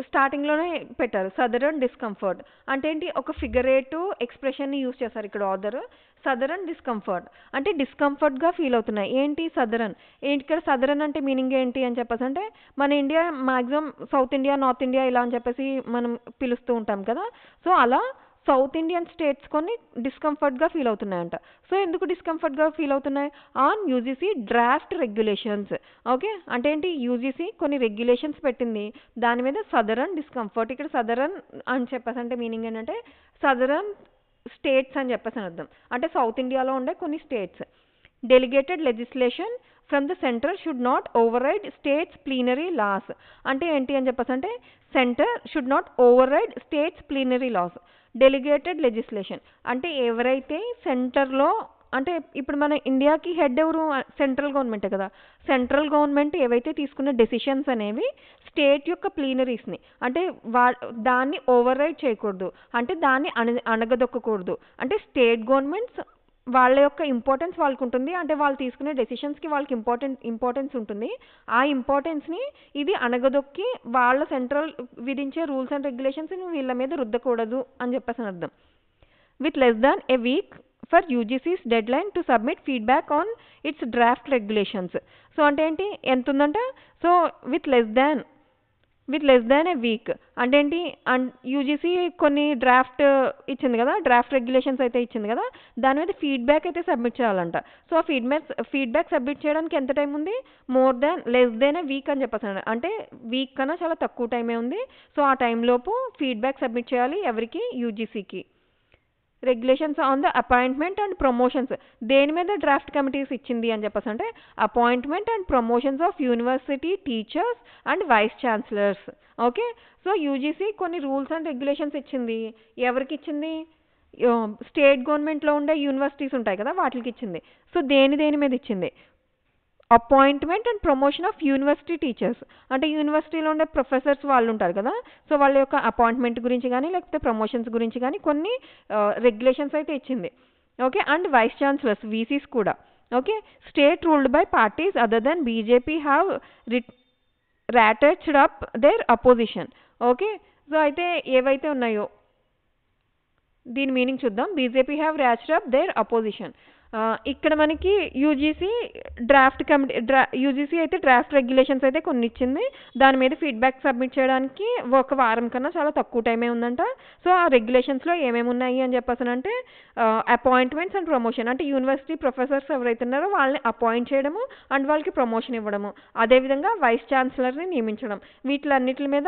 [SPEAKER 1] స్టార్టింగ్లోనే పెట్టారు సదరన్ డిస్కంఫర్ట్ అంటే ఏంటి, ఒక ఫిగరేటివ్ ఎక్స్ప్రెషన్ని యూజ్ చేశారు ఇక్కడ ఆథర్. సదరన్ డిస్కంఫర్ట్ అంటే డిస్కంఫర్ట్గా ఫీల్ అవుతున్నాయి. ఏంటి సదరన్, ఏంటి ఇక్కడ సదరన్ అంటే మీనింగ్ ఏంటి అని చెప్పేసి అంటే మన India maximum south India, north India ఇలా అని చెప్పేసి మనం పిలుస్తూ ఉంటాం కదా. సో అలా సౌత్ ఇండియన్ స్టేట్స్ కొన్ని డిస్కంఫర్ట్గా ఫీల్ అవుతున్నాయంట. సో ఎందుకు డిస్కంఫర్ట్గా ఫీల్ అవుతున్నాయి, on UGC draft regulations. Okay, అంటే ఏంటి, యూజీసీ కొన్ని రెగ్యులేషన్స్ పెట్టింది, దాని మీద సదరన్ డిస్కంఫర్ట్. ఇక్కడ సదరన్ అని చెప్పేసి అంటే మీనింగ్ ఏంటంటే సదరన్ స్టేట్స్ అని చెప్పేసి అని అర్థం. అంటే సౌత్ ఇండియాలో ఉండే కొన్ని states. Delegated legislation from the centre should not override states plenary laws. అంటే ఏంటి అని చెప్పేసి అంటే centre should not override states plenary laws. Delegated legislation అంటే ఎవరైతే సెంటర్లో, అంటే ఇప్పుడు మన ఇండియాకి హెడ్ ఎవరు, సెంట్రల్ గవర్నమెంటే కదా. సెంట్రల్ గవర్నమెంట్ ఏవైతే తీసుకున్న డెసిషన్స్ అనేవి స్టేట్ యొక్క ప్లీనరీస్ని అంటే దాన్ని ఓవర్ రైడ్ చేయకూడదు, అంటే దాన్ని అణగదొక్కకూడదు. అంటే స్టేట్ గవర్నమెంట్స్ వాళ్ళ యొక్క ఇంపార్టెన్స్ వాళ్ళకు ఉంటుంది. అంటే వాళ్ళు తీసుకునే డెసిషన్స్కి వాళ్ళకి ఇంపార్టెన్స్ ఉంటుంది. ఆ ఇంపార్టెన్స్ని ఇది అణగదొక్కి వాళ్ళ సెంట్రల్ విధించే రూల్స్ అండ్ రెగ్యులేషన్స్ని వీళ్ళ మీద రుద్దకూడదు అని చెప్పేసి అని అర్థం. with less than a week for UGC's deadline to submit feedback on its draft regulations. So అంటే ఏంటి ఎంత ఉందంట, so with less than A week అంటే ఏంటి, యూజీసీ కొన్ని డ్రాఫ్ట్ ఇచ్చింది కదా, డ్రాఫ్ట్ రెగ్యులేషన్స్ అయితే ఇచ్చింది కదా, దాని మీద ఫీడ్బ్యాక్ అయితే సబ్మిట్ చేయాలంట. సో ఆ ఫీడ్బ్యాక్ సబ్మిట్ చేయడానికి ఎంత టైం ఉంది, లెస్ దెన్ ఏ వీక్ అని చెప్పేసి, అంటే వీక్ కన్నా చాలా తక్కువ టైమే ఉంది. సో ఆ టైంలోపు ఫీడ్బ్యాక్ సబ్మిట్ చేయాలి ఎవరికి, యూజీసీకి. Regulations on the appointment and promotions, దేని మీద డ్రాఫ్ట్ కమిటీస్ ఇచ్చింది అని చెప్పేసి అంటే appointment and promotions of university teachers and vice chancellors. Okay, so UGC కొన్ని రూల్స్ అండ్ రెగ్యులేషన్స్ ఇచ్చింది. ఎవరికి ఇచ్చింది, స్టేట్ గవర్నమెంట్లో ఉండే యూనివర్సిటీస్ ఉంటాయి కదా వాటికి ఇచ్చింది. సో దేని మీద ఇచ్చింది, appointment and promotion of university teachers, అంటే యూనివర్సిటీలో ఉండే ప్రొఫెసర్స్ వాళ్ళు ఉంటారు కదా, సో వాళ్ళ యొక్క అపాయింట్మెంట్ గురించి కానీ లేకపోతే ప్రమోషన్స్ గురించి కానీ కొన్ని రెగ్యులేషన్స్ అయితే ఇచ్చింది. Okay, and vice chancellors VCs కూడా. Okay, state ruled by parties other than BJP have ratcheted up their opposition. Okay, so అయితే ఏవైతే ఉన్నాయో దీని మీనింగ్ చూద్దాం. BJP have ratched up their opposition. ఇక్కడ మనకి యూజీసీ అయితే డ్రాఫ్ట్ రెగ్యులేషన్స్ అయితే కొన్ని ఇచ్చింది. దాని మీద ఫీడ్బ్యాక్ సబ్మిట్ చేయడానికి ఒక వారం కన్నా చాలా తక్కువ టైమే ఉందంట. సో ఆ రెగ్యులేషన్స్లో ఏమేమి ఉన్నాయి అని చెప్పేసానంటే అపాయింట్మెంట్స్ అండ్ ప్రమోషన్, అంటే యూనివర్సిటీ ప్రొఫెసర్స్ ఎవరైతే ఉన్నారో వాళ్ళని అపాయింట్ చేయడము అండ్ వాళ్ళకి ప్రమోషన్ ఇవ్వడము, అదేవిధంగా వైస్ ఛాన్సలర్ని నియమించడం, వీటిలన్నిటి మీద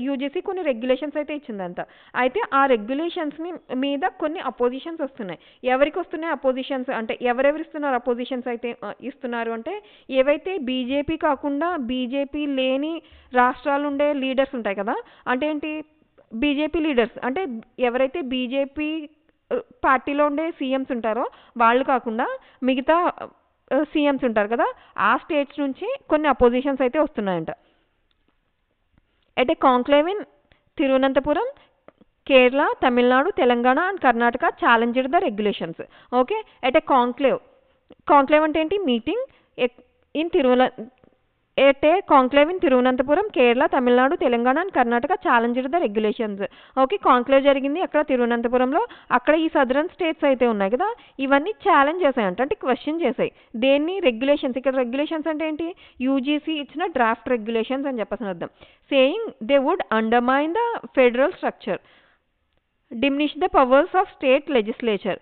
[SPEAKER 1] యూజీసీ కొన్ని రెగ్యులేషన్స్ అయితే ఇచ్చిందంట. అయితే ఆ రెగ్యులేషన్స్ని మీద కొన్ని అపోజిషన్స్ వస్తున్నాయి. ఎవరికి వస్తున్నాయి అపోజిషన్స్ అంటే ఎవరెవరు ఇస్తున్నారు అపోజిషన్స్ అయితే ఇస్తున్నారు అంటే ఏవైతే బీజేపీ కాకుండా బీజేపీ లేని రాష్ట్రాలు ఉండే లీడర్స్ ఉంటాయి కదా, అంటే ఏంటి బీజేపీ లీడర్స్ అంటే ఎవరైతే బీజేపీ పార్టీలో ఉండే సీఎంస్ ఉంటారో వాళ్ళు కాకుండా మిగతా సీఎంస్ ఉంటారు కదా, ఆ స్టేట్స్ నుంచి కొన్ని అపోజిషన్స్ అయితే వస్తున్నాయంట. At a conclave in Thiruvananthapuram, Kerala, Tamil Nadu, Telangana and Karnataka challenged the regulations. Okay, at a conclave అంటే ఏంటి, meeting at a conclave in Tirunanthapuram, Kerala, Tamil Nadu, Telangana and Karnataka challenged the regulations. Okay, conclave జరిగింది అక్కడ తిరువనంతపురంలో. అక్కడ ఈ southern states అయితే ఉన్నాయి కదా, ఇవన్నీ ఛాలెంజ్ చేశాయంట, అంటే క్వశ్చన్ చేశాయి దేన్ని, రెగ్యులేషన్స్. ఇక్కడ రెగ్యులేషన్స్ అంటే ఏంటి, యూజీసీ ఇచ్చిన డ్రాఫ్ట్ రెగ్యులేషన్స్ అని చెప్పేసి అర్థం. Saying they would undermine the federal structure, diminish the powers of state legislature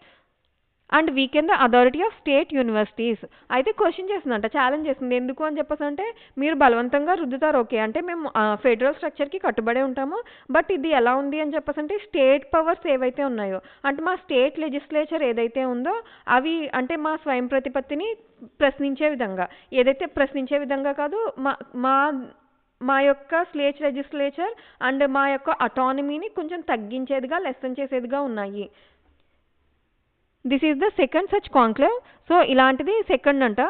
[SPEAKER 1] and weaken the authority of state universities. అయితే క్వశ్చన్ చేస్తుందంట, ఛాలెంజ్ చేస్తుంది. ఎందుకు అని చెప్పేసి అంటే మీరు బలవంతంగా రుద్దుతారు, ఓకే, అంటే మేము ఫెడరల్ స్ట్రక్చర్కి కట్టుబడే ఉంటాము, బట్ ఇది ఎలా ఉంది అని చెప్పేసి అంటే స్టేట్ పవర్స్ ఏవైతే ఉన్నాయో, అంటే మా స్టేట్ లెజిస్లేచర్ ఏదైతే ఉందో అవి అంటే మా స్వయం ప్రతిపత్తిని ప్రశ్నించే విధంగా, ఏదైతే ప్రశ్నించే విధంగా కాదు, మా యొక్క స్టేట్ లెజిస్లేచర్ అండ్ మా యొక్క అటానమీని కొంచెం తగ్గించేదిగా, లెసన్ చేసేదిగా ఉన్నాయి. This is the second such conclave. So ఇలాంటిది సెకండ్ అంట.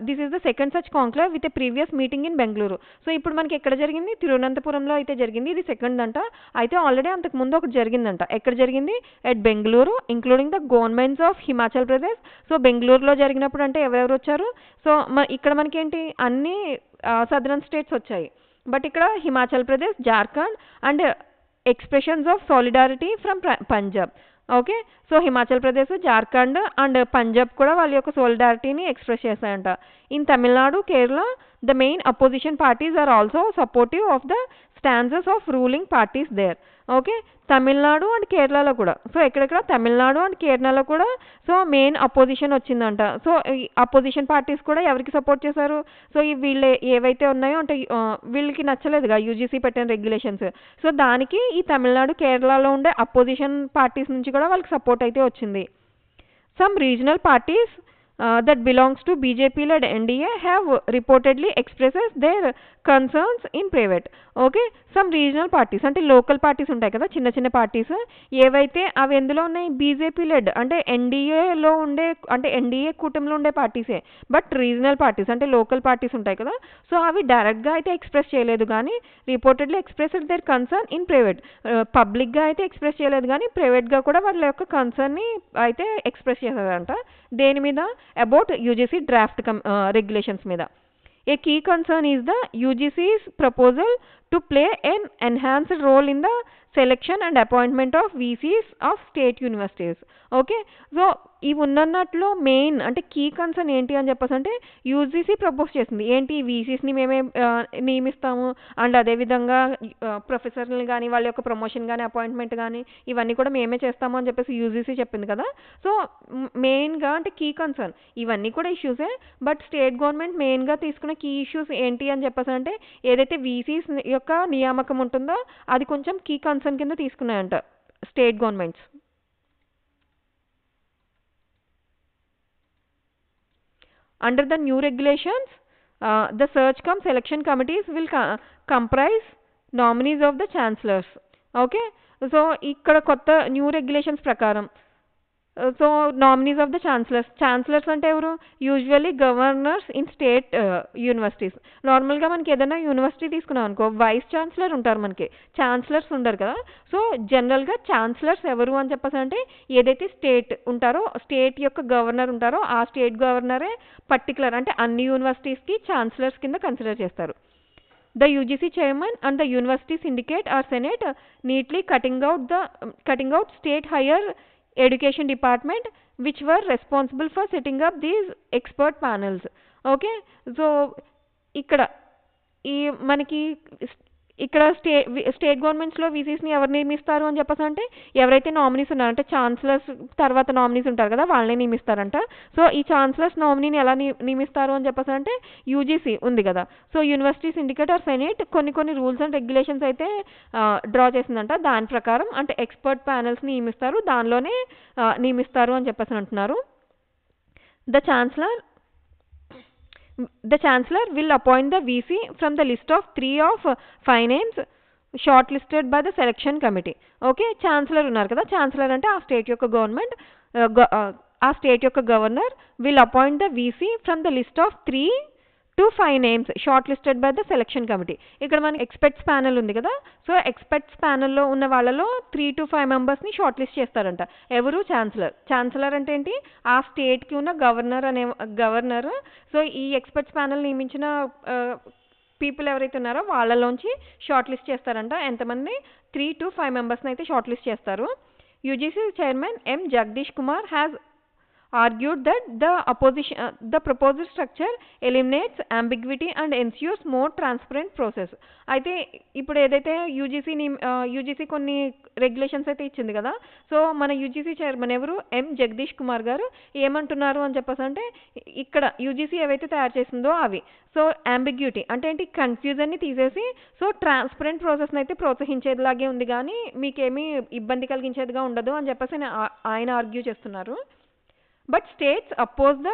[SPEAKER 1] This is the second such conclave with a previous meeting in Bengaluru. So ఇప్పుడు మనకి ఎక్కడ జరిగింది, తిరువనంతపురంలో అయితే జరిగింది, ఇది సెకండ్ అంట. అయితే ఆల్రెడీ అంతకు ముందు ఒకటి జరిగిందంట. ఎక్కడ జరిగింది, at Bengaluru, including the governments of Himachal Pradesh. So బెంగళూరులో జరిగినప్పుడు అంటే ఎవరెవరు వచ్చారు, సో ఇక్కడ మనకేంటి అన్ని సదరన్ స్టేట్స్ వచ్చాయి, బట్ ఇక్కడ Himachal Pradesh, Jharkhand and expressions of solidarity from Punjab. Okay, so Himachal Pradesh, Jharkhand and Punjab కూడా వాళ్ళ యొక్క సోలిడారిటీని express చేశాయంట. In Tamil Nadu, Kerala, the main opposition parties are also supportive of the stands of ruling parties there. Okay, Tamil Nadu and కేరళలో కూడా, సో ఎక్కడెక్కడ తమిళనాడు అండ్ కేరళలో కూడా సో మెయిన్ అపోజిషన్ వచ్చిందంట. So ఈ అపోజిషన్ పార్టీస్ కూడా ఎవరికి సపోర్ట్ చేశారు, సో ఈ వీళ్ళు ఏవైతే ఉన్నాయో అంటే వీళ్ళకి నచ్చలేదుగా యూజీసీ పెట్టిన రెగ్యులేషన్స్, సో దానికి ఈ తమిళనాడు, కేరళలో ఉండే అపోజిషన్ పార్టీస్ నుంచి కూడా వాళ్ళకి సపోర్ట్ అయితే వచ్చింది. Some regional parties that belongs to BJP-led NDA have reportedly expresses their concerns in private. Okay, some regional parties అంటే లోకల్ పార్టీస్ ఉంటాయి కదా, చిన్న చిన్న పార్టీస్ ఏవైతే అవి ఎందులో ఉన్నాయి, బీజేపీ లెడ్ అంటే ఎన్డీఏలో ఉండే అంటే ఎన్డీఏ కూటమిలో ఉండే పార్టీసే, బట్ రీజనల్ పార్టీస్ అంటే లోకల్ పార్టీస్ ఉంటాయి కదా, సో అవి డైరెక్ట్గా అయితే ఎక్స్ప్రెస్ చేయలేదు కానీ reportedly expressed their concern in private. పబ్లిక్గా అయితే ఎక్స్ప్రెస్ చేయలేదు కానీ ప్రైవేట్గా కూడా వాళ్ళ యొక్క కన్సర్న్ని అయితే ఎక్స్ప్రెస్ చేశారంట. దేని మీద, అబౌట్ యూజీసీ డ్రాఫ్ట్ regulations మీద. A key concern is the UGC's proposal to play an enhanced role in the selection and appointment of VCs of state universities. Okay, so ఇవి ఉన్నట్లో మెయిన్ అంటే కీ కన్సర్న్ ఏంటి అని చెప్పేసి అంటే UGC propose చేసింది ఏంటి, వీసీస్ని మేమే నియమిస్తాము అండ్ అదేవిధంగా ప్రొఫెసర్ని కానీ వాళ్ళ యొక్క ప్రమోషన్ కానీ అపాయింట్మెంట్ కానీ ఇవన్నీ కూడా మేమే చేస్తాము అని చెప్పేసి యూజీసీ చెప్పింది కదా. సో మెయిన్గా అంటే కీ కన్సర్న్ ఇవన్నీ కూడా ఇష్యూసే, బట్ స్టేట్ గవర్నమెంట్ మెయిన్గా తీసుకున్న కీ ఇష్యూస్ ఏంటి అని చెప్పేసి అంటే ఏదైతే వీసీస్ యొక్క నియామకం ఉంటుందో అది కొంచెం కీ కన్సర్న్ కింద తీసుకున్నాయంట state governments. Under the new regulations, the search cum selection committees will comprise nominees of the chancellors. Okay, so ikkada kotta new regulations prakaram so nominees of the chancellors అంటే ఎవరు, usually governors in state universities. నార్మల్గా మనకి ఏదైనా university తీసుకున్నాం అనుకో vice chancellor ఉంటారు, మనకి chancellors ఉండరు కదా. సో జనరల్గా ఛాన్సలర్స్ ఎవరు అని చెప్పేసి అంటే ఏదైతే స్టేట్ ఉంటారో స్టేట్ యొక్క గవర్నర్ ఉంటారో ఆ స్టేట్ గవర్నరే పర్టికులర్ అంటే అన్ని యూనివర్సిటీస్కి ఛాన్సలర్స్ కింద కన్సిడర్ చేస్తారు. The UGC chairman and the university syndicate or senate neatly cutting out state higher education department which were responsible for setting up these expert panels. Okay, so ikkada ee manaki ఇక్కడ state గవర్నమెంట్స్లో వీసీస్ని ఎవరు నియమిస్తారు అని చెప్పేసి అంటే ఎవరైతే nominees ఉన్నారంటే chancellors తర్వాత nominees ఉంటారు కదా వాళ్ళని నియమిస్తారంట. సో ఈ ఛాన్సలర్స్ నామినీని ఎలా నియమిస్తారు అని చెప్పేసి అంటే యూజీసీ ఉంది కదా, so university syndicate or senate కొన్ని రూల్స్ అండ్ రెగ్యులేషన్స్ అయితే డ్రా చేసిందంట. దాని ప్రకారం అంటే ఎక్స్పర్ట్ ప్యానెల్స్ని నియమిస్తారు, దానిలోనే నియమిస్తారు అని చెప్పేసి అంటున్నారు. The chancellor will appoint the VC from the list of 3 of 5 names shortlisted by the selection committee. Okay, chancellor unnaru kada, chancellor ante aa state yokka government aa state yokka governor will appoint the VC from the list of 3 to 5 names shortlisted by the selection committee. ఇక్కడ మనకి experts panel ఉంది కదా, so experts ప్యానెల్లో ఉన్న వాళ్ళలో 3 to 5 మెంబర్స్ని short list చేస్తారంట. ఎవరు, chancellor అంటే ఏంటి, ఆ స్టేట్కి ఉన్న గవర్నర్. సో ఈ ఎక్స్పర్ట్స్ ప్యానెల్ నియమించిన పీపుల్ ఎవరైతే ఉన్నారో వాళ్ళలోంచి షార్ట్ లిస్ట్ చేస్తారంట. ఎంతమంది, 3 to 5 మెంబర్స్ని అయితే షార్ట్ లిస్ట్ చేస్తారు. UGC chairman M Jagadish Kumar has argued that the proposed structure eliminates ambiguity and ensures more transparent process. అయితే ఇప్పుడు ఏదైతే యూజీసీ కొన్ని రెగ్యులేషన్స్ అయితే ఇచ్చింది కదా, సో మన యూజీసీ చైర్మన్ ఎవరు, ఎం జగదీష్ కుమార్ గారు ఏమంటున్నారు అని చెప్పేసి అంటే ఇక్కడ యూజీసీ ఏవైతే తయారు చేసిందో అవి సో అంబిగ్యూటీ అంటే ఏంటి, కన్ఫ్యూజన్ని తీసేసి సో ట్రాన్స్పరెంట్ ప్రాసెస్ని అయితే ప్రోత్సహించేదిలాగే ఉంది కానీ మీకేమీ ఇబ్బంది కలిగించేదిగా ఉండదు అని చెప్పేసి ఆయన ఆర్గ్యూ చేస్తున్నారు. But states oppose the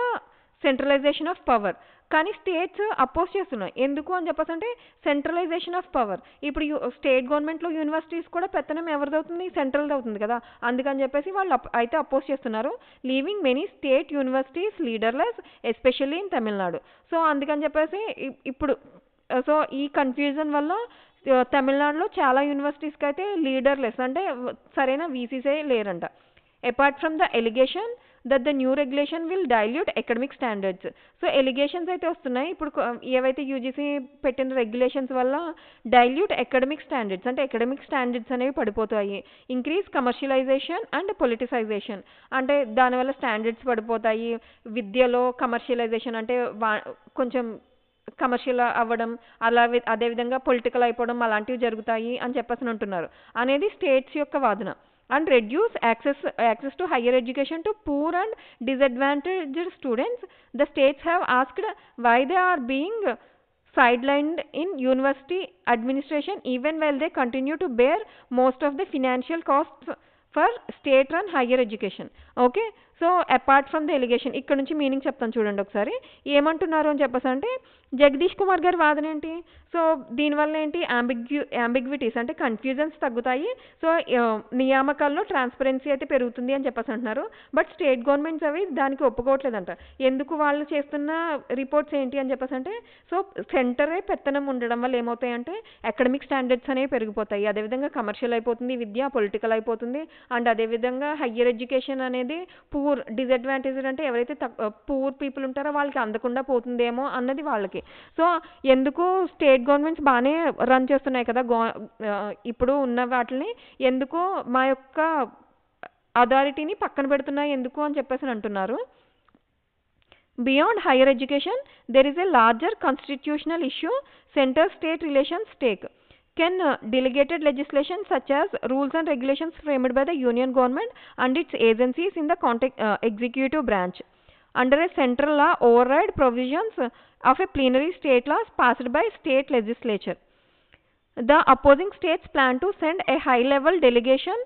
[SPEAKER 1] centralisation of power. కానీ స్టేట్స్ అపోజ్ చేస్తున్నాయి ఎందుకు అని చెప్పేసి అంటే సెంట్రలైజేషన్ ఆఫ్ పవర్. ఇప్పుడు స్టేట్ గవర్నమెంట్లో యూనివర్సిటీస్ కూడా పెత్తనం ఎవరిదవుతుంది, సెంట్రల్ది అవుతుంది కదా, అందుకని చెప్పేసి వాళ్ళు అయితే అపోజ్ చేస్తున్నారు. Leaving many state universities leaderless especially in Tamil Nadu. So అందుకని చెప్పేసి ఇప్పుడు సో ఈ కన్ఫ్యూజన్ వల్ల తమిళనాడులో చాలా యూనివర్సిటీస్కి అయితే లీడర్లెస్ అంటే సరైన వీసీసే లేరంట. Apart from the allegation that the new regulation will dilute academic standards. So allegations అయితే వస్తున్నాయి ఇప్పుడు ఏవైతే యూజీసీ పెట్టిన రెగ్యులేషన్స్ వల్ల డైల్యూట్ అకాడమిక్ స్టాండర్డ్స్ అంటే అకాడమిక్ స్టాండర్డ్స్ అనేవి పడిపోతాయి. ఇంక్రీజ్ కమర్షియలైజేషన్ అండ్ పొలిటిసైజేషన్ అంటే దానివల్ల స్టాండర్డ్స్ పడిపోతాయి. విద్యలో కమర్షియలైజేషన్ అంటే కొంచెం కమర్షియల్ అవ్వడం, అదేవిధంగా పొలిటికల్ అయిపోవడం అలాంటివి జరుగుతాయి అని చెప్పేసి అంటున్నారు అనేది స్టేట్స్ యొక్క వాదన. And reduce access to higher education to poor and disadvantaged students. The states have asked why they are being sidelined in university administration even while they continue to bear most of the financial costs for state run higher education. Okay. So apart from the allegation ఇక్కడ నుంచి meaning చెప్తాను చూడండి ఒకసారి. ఏమంటున్నారు అని చెప్పేసి అంటే జగదీష్ కుమార్ గారి వాదన ఏంటి? సో దీనివల్ల ఏంటి అంబిగ్విటీస్ అంటే కన్ఫ్యూజన్స్ తగ్గుతాయి. సో నియామకాల్లో ట్రాన్స్పరెన్సీ అయితే పెరుగుతుంది అని చెప్పేసి అంటున్నారు. బట్ స్టేట్ గవర్నమెంట్స్ అవి దానికి ఒప్పుకోవట్లేదంట. ఎందుకు వాళ్ళు చేస్తున్న రిపోర్ట్స్ ఏంటి అని చెప్పేసి అంటే సో సెంటరే పెత్తనం ఉండడం వల్ల ఏమవుతాయంటే అకాడమిక్ స్టాండర్డ్స్ అనేవి పెరిగిపోతాయి. అదేవిధంగా కమర్షియల్ అయిపోతుంది, విద్య పొలిటికల్ అయిపోతుంది. అండ్ అదేవిధంగా హయ్యర్ ఎడ్యుకేషన్ అనేది పూర్ డిసడ్వాంటేజ్డ్ అంటే ఎవరైతే పూర్ పీపుల్ ఉంటారో వాళ్ళకి అందకుండా పోతుందేమో అన్నది వాళ్ళకి. సో ఎందుకు స్టేట్ గవర్నమెంట్స్ బాగానే రన్ చేస్తున్నాయి కదా ఇప్పుడు ఉన్న వాటిని ఎందుకు మా యొక్క అథారిటీని పక్కన పెడుతున్నాయి ఎందుకు అని చెప్పేసి అంటున్నారు. Beyond higher education, there is a larger constitutional issue center-state relations take. Can delegated legislation such as rules and regulations framed by the union government and its agencies in the executive branch under a central law override provisions of a plenary state laws passed by state legislature? The opposing states plan to send a high-level delegation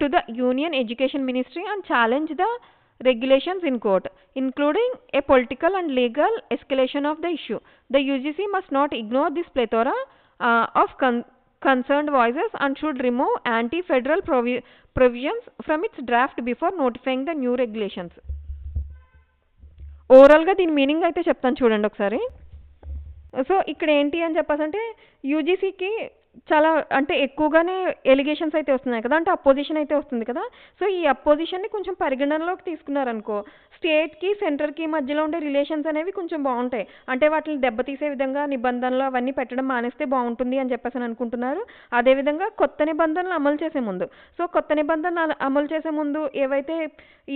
[SPEAKER 1] to the Union Education Ministry and challenge the regulations in court, including a political and legal escalation of the issue. The UGC must not ignore this plethora of concerned voices and should remove anti-federal provisions from its draft before notifying the new regulations. ఓవరాల్గా దీని meaning అయితే చెప్తాను చూడండి ఒకసారి. So ఇక్కడ ఏంటి అని చెప్పేసి యూజీసీకి చాలా అంటే ఎక్కువగానే ఎలిగేషన్స్ అయితే వస్తున్నాయి కదా, అంటే అపోజిషన్ అయితే వస్తుంది కదా. సో ఈ అపోజిషన్ని కొంచెం పరిగణనలోకి తీసుకున్నారనుకో స్టేట్కి సెంటర్కి మధ్యలో ఉండే రిలేషన్స్ అనేవి కొంచెం బాగుంటాయి. అంటే వాటిని దెబ్బతీసే విధంగా నిబంధనలు అవన్నీ పెట్టడం మానేస్తే బాగుంటుంది అని చెప్పేసి అనుకుంటున్నారు. అదేవిధంగా కొత్త నిబంధనలు అమలు చేసే ముందు కొత్త నిబంధనలు అమలు చేసే ముందు ఏవైతే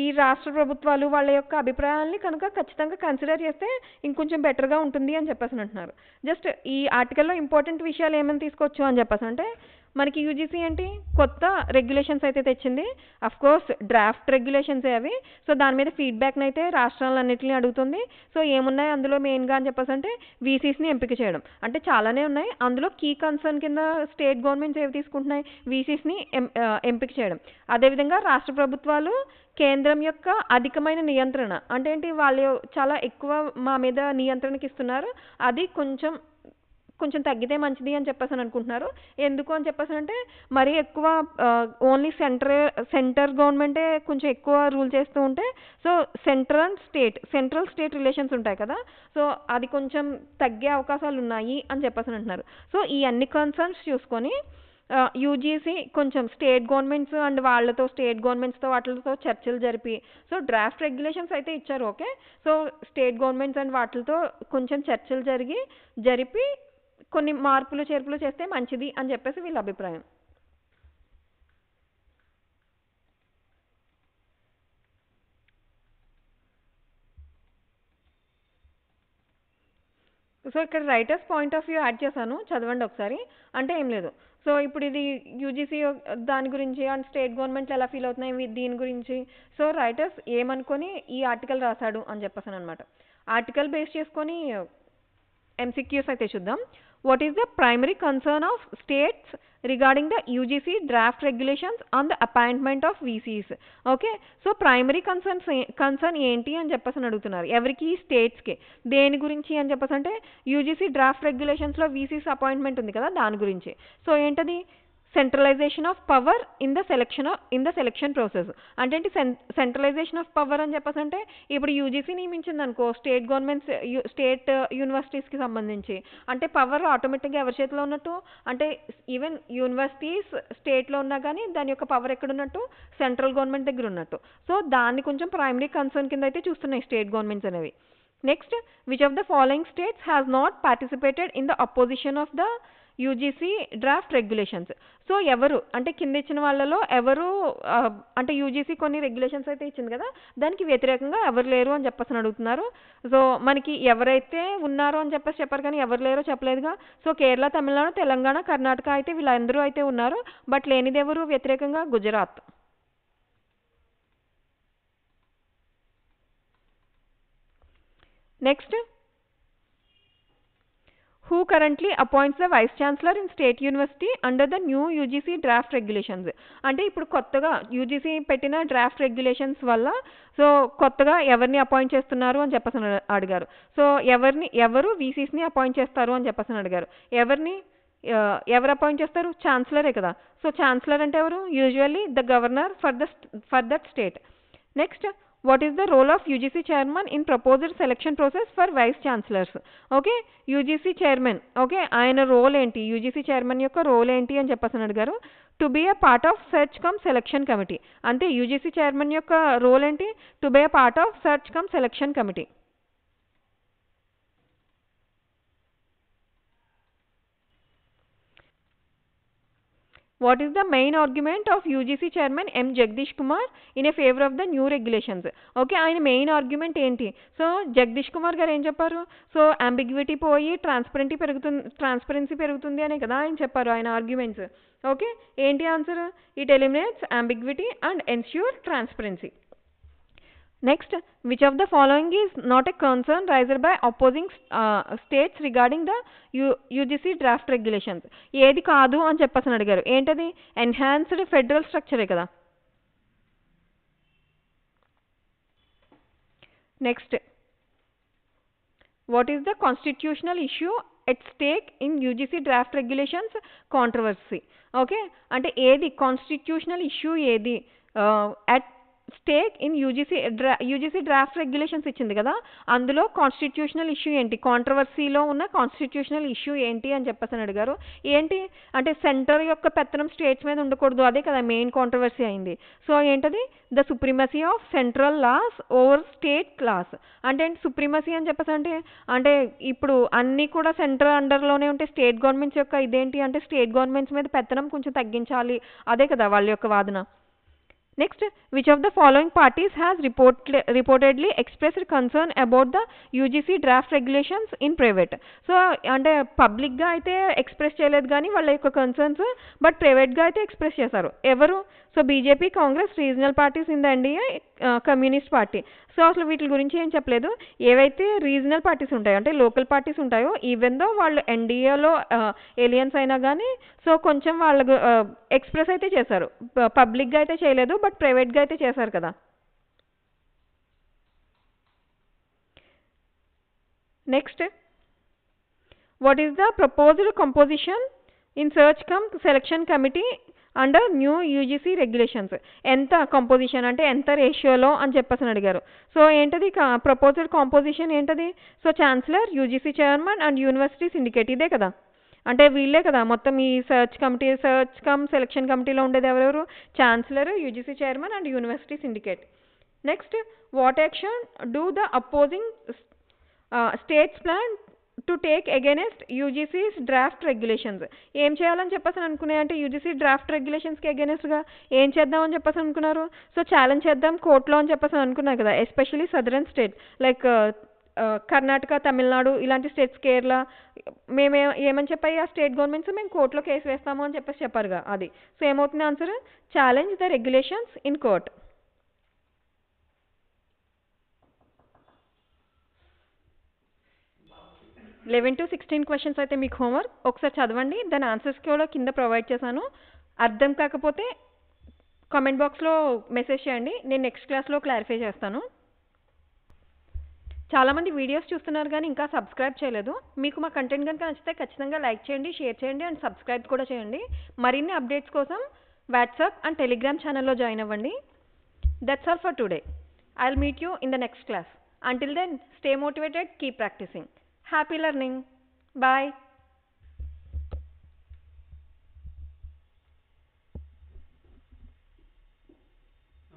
[SPEAKER 1] ఈ రాష్ట్ర ప్రభుత్వాలు వాళ్ళ యొక్క అభిప్రాయాల్ని కనుక ఖచ్చితంగా కన్సిడర్ చేస్తే ఇంకొంచెం బెటర్గా ఉంటుంది అని చెప్పేసి అంటున్నారు. జస్ట్ ఈ ఆర్టికల్లో ఇంపార్టెంట్ విషయాలు ఏమైనా తీసుకోవచ్చు అని చెప్పేసి అంటే మనకి యూజీసీ ఏంటి కొత్త రెగ్యులేషన్స్ అయితే తెచ్చింది. అఫ్ కోర్స్ డ్రాఫ్ట్ రెగ్యులేషన్సే అవి. సో దాని మీద ఫీడ్బ్యాక్ని అయితే రాష్ట్రాలన్నింటినీ అడుగుతుంది. సో ఏమున్నాయి అందులో మెయిన్గా అని చెప్పేసి అంటే వీసీస్ని ఎంపిక చేయడం. అంటే చాలానే ఉన్నాయి, అందులో కీ కన్సర్న్ కింద స్టేట్ గవర్నమెంట్స్ ఏవి తీసుకుంటున్నాయి వీసీస్ని ఎంపిక చేయడం. అదేవిధంగా రాష్ట్ర ప్రభుత్వాలు కేంద్రం యొక్క అధికమైన నియంత్రణ అంటే ఏంటి వాళ్ళు చాలా ఎక్కువ మా మీద నియంత్రణకి ఇస్తున్నారు, అది కొంచెం తగ్గితే మంచిది అని చెప్పేసి అనుకుంటున్నారు. ఎందుకు అని చెప్పేసి అంటే మరీ ఎక్కువ ఓన్లీ సెంటర్ గవర్నమెంటే కొంచెం ఎక్కువ రూల్ చేస్తూ ఉంటే సో సెంట్రల్ స్టేట్ రిలేషన్స్ ఉంటాయి కదా, సో అది కొంచెం తగ్గే అవకాశాలు ఉన్నాయి అని చెప్పేసి అంటున్నారు. సో ఈ అన్ని కన్సర్న్స్ చూసుకొని యూజీసీ కొంచెం స్టేట్ గవర్నమెంట్స్ అండ్ వాళ్ళతో స్టేట్ గవర్నమెంట్స్తో వాటితో చర్చలు జరిపి సో డ్రాఫ్ట్ రెగ్యులేషన్స్ అయితే ఇచ్చారు. Okay, so state governments and వాటితో కొంచెం చర్చలు జరిపి కొన్ని మార్పులు చేర్పులు చేస్తే మంచిది అని చెప్పేసి వీళ్ళ అభిప్రాయం. సో ఇక్కడ writers point of view add చేశాను, చదవండి ఒకసారి. అంటే ఏం లేదు, సో ఇప్పుడు ఇది యూజీసీ దాని గురించి అండ్ స్టేట్ గవర్నమెంట్లు ఎలా ఫీల్ అవుతున్నాయి దీని గురించి. సో రైటర్స్ ఏమనుకొని ఈ ఆర్టికల్ రాశాడు అని చెప్పేసాను అనమాట. ఆర్టికల్ బేస్ చేసుకొని MCQs అయితే చూద్దాం. What is the primary concern of states regarding the UGC draft regulations on the appointment of VCs? Okay, so primary concern ఏంటి అని చెప్పేసి అడుగుతున్నారు ఎవరికి, స్టేట్స్కి. దేని గురించి అని చెప్పేసి అంటే యూజీసీ డ్రాఫ్ట్ రెగ్యులేషన్స్లో వీసీస్ అపాయింట్మెంట్ ఉంది కదా దాని గురించి. సో ఏంటది centralisation of power in the selection process. అంటే సెంట్రలైజేషన్ ఆఫ్ పవర్ అని చెప్పేసి అంటే ఇప్పుడు యూజీసీ నియమించింది అనుకో స్టేట్ యూనివర్సిటీస్కి సంబంధించి అంటే పవర్ ఆటోమేటిక్గా ఎవరి చేతిలో ఉన్నట్టు, అంటే ఈవెన్ యూనివర్సిటీస్ స్టేట్లో ఉన్నా కానీ దాని యొక్క పవర్ ఎక్కడ ఉన్నట్టు సెంట్రల్ గవర్నమెంట్ దగ్గర ఉన్నట్టు. సో దాన్ని కొంచెం ప్రైమరీ కన్సర్న్ కింద అయితే చూస్తున్నాయి స్టేట్ గవర్నమెంట్స్ అనేవి. Next, which of the following states has not participated in the opposition of the UGC draft regulations. So ఎవరు అంటే కింద ఇచ్చిన వాళ్ళలో ఎవరు అంటే యూజీసీ కొన్ని రెగ్యులేషన్స్ అయితే ఇచ్చింది కదా దానికి వ్యతిరేకంగా ఎవరు లేరు అని చెప్పేసి అడుగుతున్నారు. సో మనకి ఎవరైతే ఉన్నారో అని చెప్పేసి చెప్పారు కానీ ఎవరు లేరో చెప్పలేదుగా. సో కేరళ, తమిళనాడు, తెలంగాణ, కర్ణాటక అయితే వీళ్ళందరూ అయితే ఉన్నారు. బట్ లేనిది ఎవరు వ్యతిరేకంగా? Gujarat. Next, who currently appoints the vice chancellor in state university under the new UGC draft regulations. అంటే ఇప్పుడు కొత్తగా యూజీసీ పెట్టిన డ్రాఫ్ట్ రెగ్యులేషన్స్ వల్ల సో కొత్తగా ఎవరిని అపాయింట్ చేస్తున్నారు అని చెప్పేసి అడిగారు. సో ఎవరు వీసీస్ని అపాయింట్ చేస్తారు అని చెప్పేసి అడిగారు. ఎవరు అపాయింట్ చేస్తారు? ఛాన్సలరే కదా. సో ఛాన్సలర్ అంటే ఎవరు? Usually the governor for that state. Next, what is the role of UGC chairman in proposed selection process for vice chancellors? Okay, UGC chairman, okay, ఆయన రోల్ ఏంటి, యూజీసీ చైర్మన్ యొక్క role ఏంటి అని చెప్పేసి అడిగారు. To be a part of search cum selection committee. అంటే UGC chairman యొక్క role ఏంటి? To be a part of search cum selection committee. What is the main argument of UGC chairman M. Jagdish Kumar in a favor of the new regulations? Okay, ఆయన main argument ఏంటి? So Jagadish Kumar గారు ఏం చెప్పారు? So ambiguity పోయి transparency పెరుగుతుంది అనే కదా ఆయన చెప్పారు ఆయన ఆర్గ్యుమెంట్స్. ఓకే, ఏంటి answer? It eliminates ambiguity and ensure transparency. Next, which of the following is not a concern raised by opposing states regarding the UGC draft regulations? ఏది కాదు అని చెప్పేసి అడిగారు. ఏంటది? ఎన్హాన్స్డ్ ఫెడరల్ స్ట్రక్చరే కదా. Next, what is the constitutional issue at stake in UGC draft regulations controversy? Okay, అంటే ఏది constitutional issue ఏది at stake in UGC draft regulations ఇచ్చింది కదా, అందులో కాన్స్టిట్యూషనల్ ఇష్యూ ఏంటి, కాంట్రవర్సీలో ఉన్న కాన్స్టిట్యూషనల్ ఇష్యూ ఏంటి అని చెప్పేసి అడిగారు. ఏంటి అంటే సెంటర్ యొక్క పెత్తనం స్టేట్స్ మీద ఉండకూడదు, అదే కదా మెయిన్ కాంట్రవర్సీ అయింది. సో ఏంటది? The supremacy of central laws over state laws. అంటే సుప్రీమసీ అని చెప్పేసి అంటే ఇప్పుడు అన్నీ కూడా సెంట్రల్ అండర్లోనే ఉంటే స్టేట్ గవర్నమెంట్స్ యొక్క ఇదేంటి అంటే స్టేట్ గవర్నమెంట్స్ మీద పెత్తనం కొంచెం తగ్గించాలి, అదే కదా వాళ్ళ యొక్క వాదన. Next, which of the following parties has reportedly expressed concern about the UGC draft regulations in private? So అంటే పబ్లిక్గా అయితే ఎక్స్ప్రెస్ చేయలేదు కానీ వాళ్ళ యొక్క కన్సర్న్స్, బట్ ప్రైవేట్గా అయితే ఎక్స్ప్రెస్ చేశారు. ఎవరు? So BJP, Congress, regional parties in the NDA, communist party. So అసలు వీటి గురించి ఏం చెప్పలేదు. ఏవైతే రీజనల్ పార్టీస్ ఉంటాయో అంటే లోకల్ పార్టీస్ ఉంటాయో ఈవెన్ దో వాళ్ళు ఎన్డీఏలో ఎలియన్స్ అయినా కానీ సో కొంచెం వాళ్ళకు ఎక్స్ప్రెస్ అయితే చేశారు, పబ్లిక్గా అయితే చేయలేదు బట్ ప్రైవేట్గా అయితే చేశారు కదా. Next, what is the proposed composition in search come selection committee under new UGC regulations? ఎంత కంపోజిషన్ అంటే ఎంత రేషియోలో అని చెప్పేసి అడిగారు. సో ఏంటది ప్రపోజ్డ్ కాంపోజిషన్ ఏంటది? So chancellor, UGC chairman and university syndicate, ఇదే కదా. అంటే వీళ్ళే కదా మొత్తం ఈ సర్చ్ కమ్ సెలక్షన్ కమిటీలో ఉండేది ఎవరెవరు? Chancellor, UGC chairman and university syndicate. Next, what action do the opposing states plan to take against UGC's draft regulations? ఏం చేయాలని చెప్పేసి అనుకున్నాయి అంటే యూజీసీ డ్రాఫ్ట్ రెగ్యులేషన్స్కి అగైనెస్ట్గా ఏం చేద్దామని చెప్పేసి అనుకున్నారు? సో ఛాలెంజ్ చేద్దాం కోర్టులో అని చెప్పేసి అనుకున్నారు కదా, especially southern state like Karnataka, Tamil Nadu ఇలాంటి స్టేట్స్, కేరళ. మేము ఏమని చెప్పాయి ఆ స్టేట్ గవర్నమెంట్స్? మేము కోర్టులో కేసు వేస్తాము అని చెప్పేసి చెప్పారుగా అది. సో ఏమవుతుంది answer? Challenge the regulations in court. 11 to 16 questions అయితే మీకు హోంవర్క్ ఒకసారి చదవండి, దాని ఆన్సర్స్ కూడా కింద ప్రొవైడ్ చేశాను. అర్థం కాకపోతే కామెంట్ బాక్స్లో మెసేజ్ చేయండి, నేను నెక్స్ట్ క్లాస్లో క్లారిఫై చేస్తాను. చాలామంది వీడియోస్ చూస్తున్నారు కానీ ఇంకా సబ్స్క్రైబ్ చేయలేదు. మీకు మా కంటెంట్ కనుక నచ్చితే ఖచ్చితంగా లైక్ చేయండి, షేర్ చేయండి అండ్ సబ్స్క్రైబ్ కూడా చేయండి. మరిన్ని అప్డేట్స్ కోసం వాట్సాప్ అండ్ టెలిగ్రామ్ ఛానల్లో జాయిన్ అవ్వండి. That's all for today. I'll meet you in the next class. Until then, stay motivated, keep practicing. Happy learning. Bye.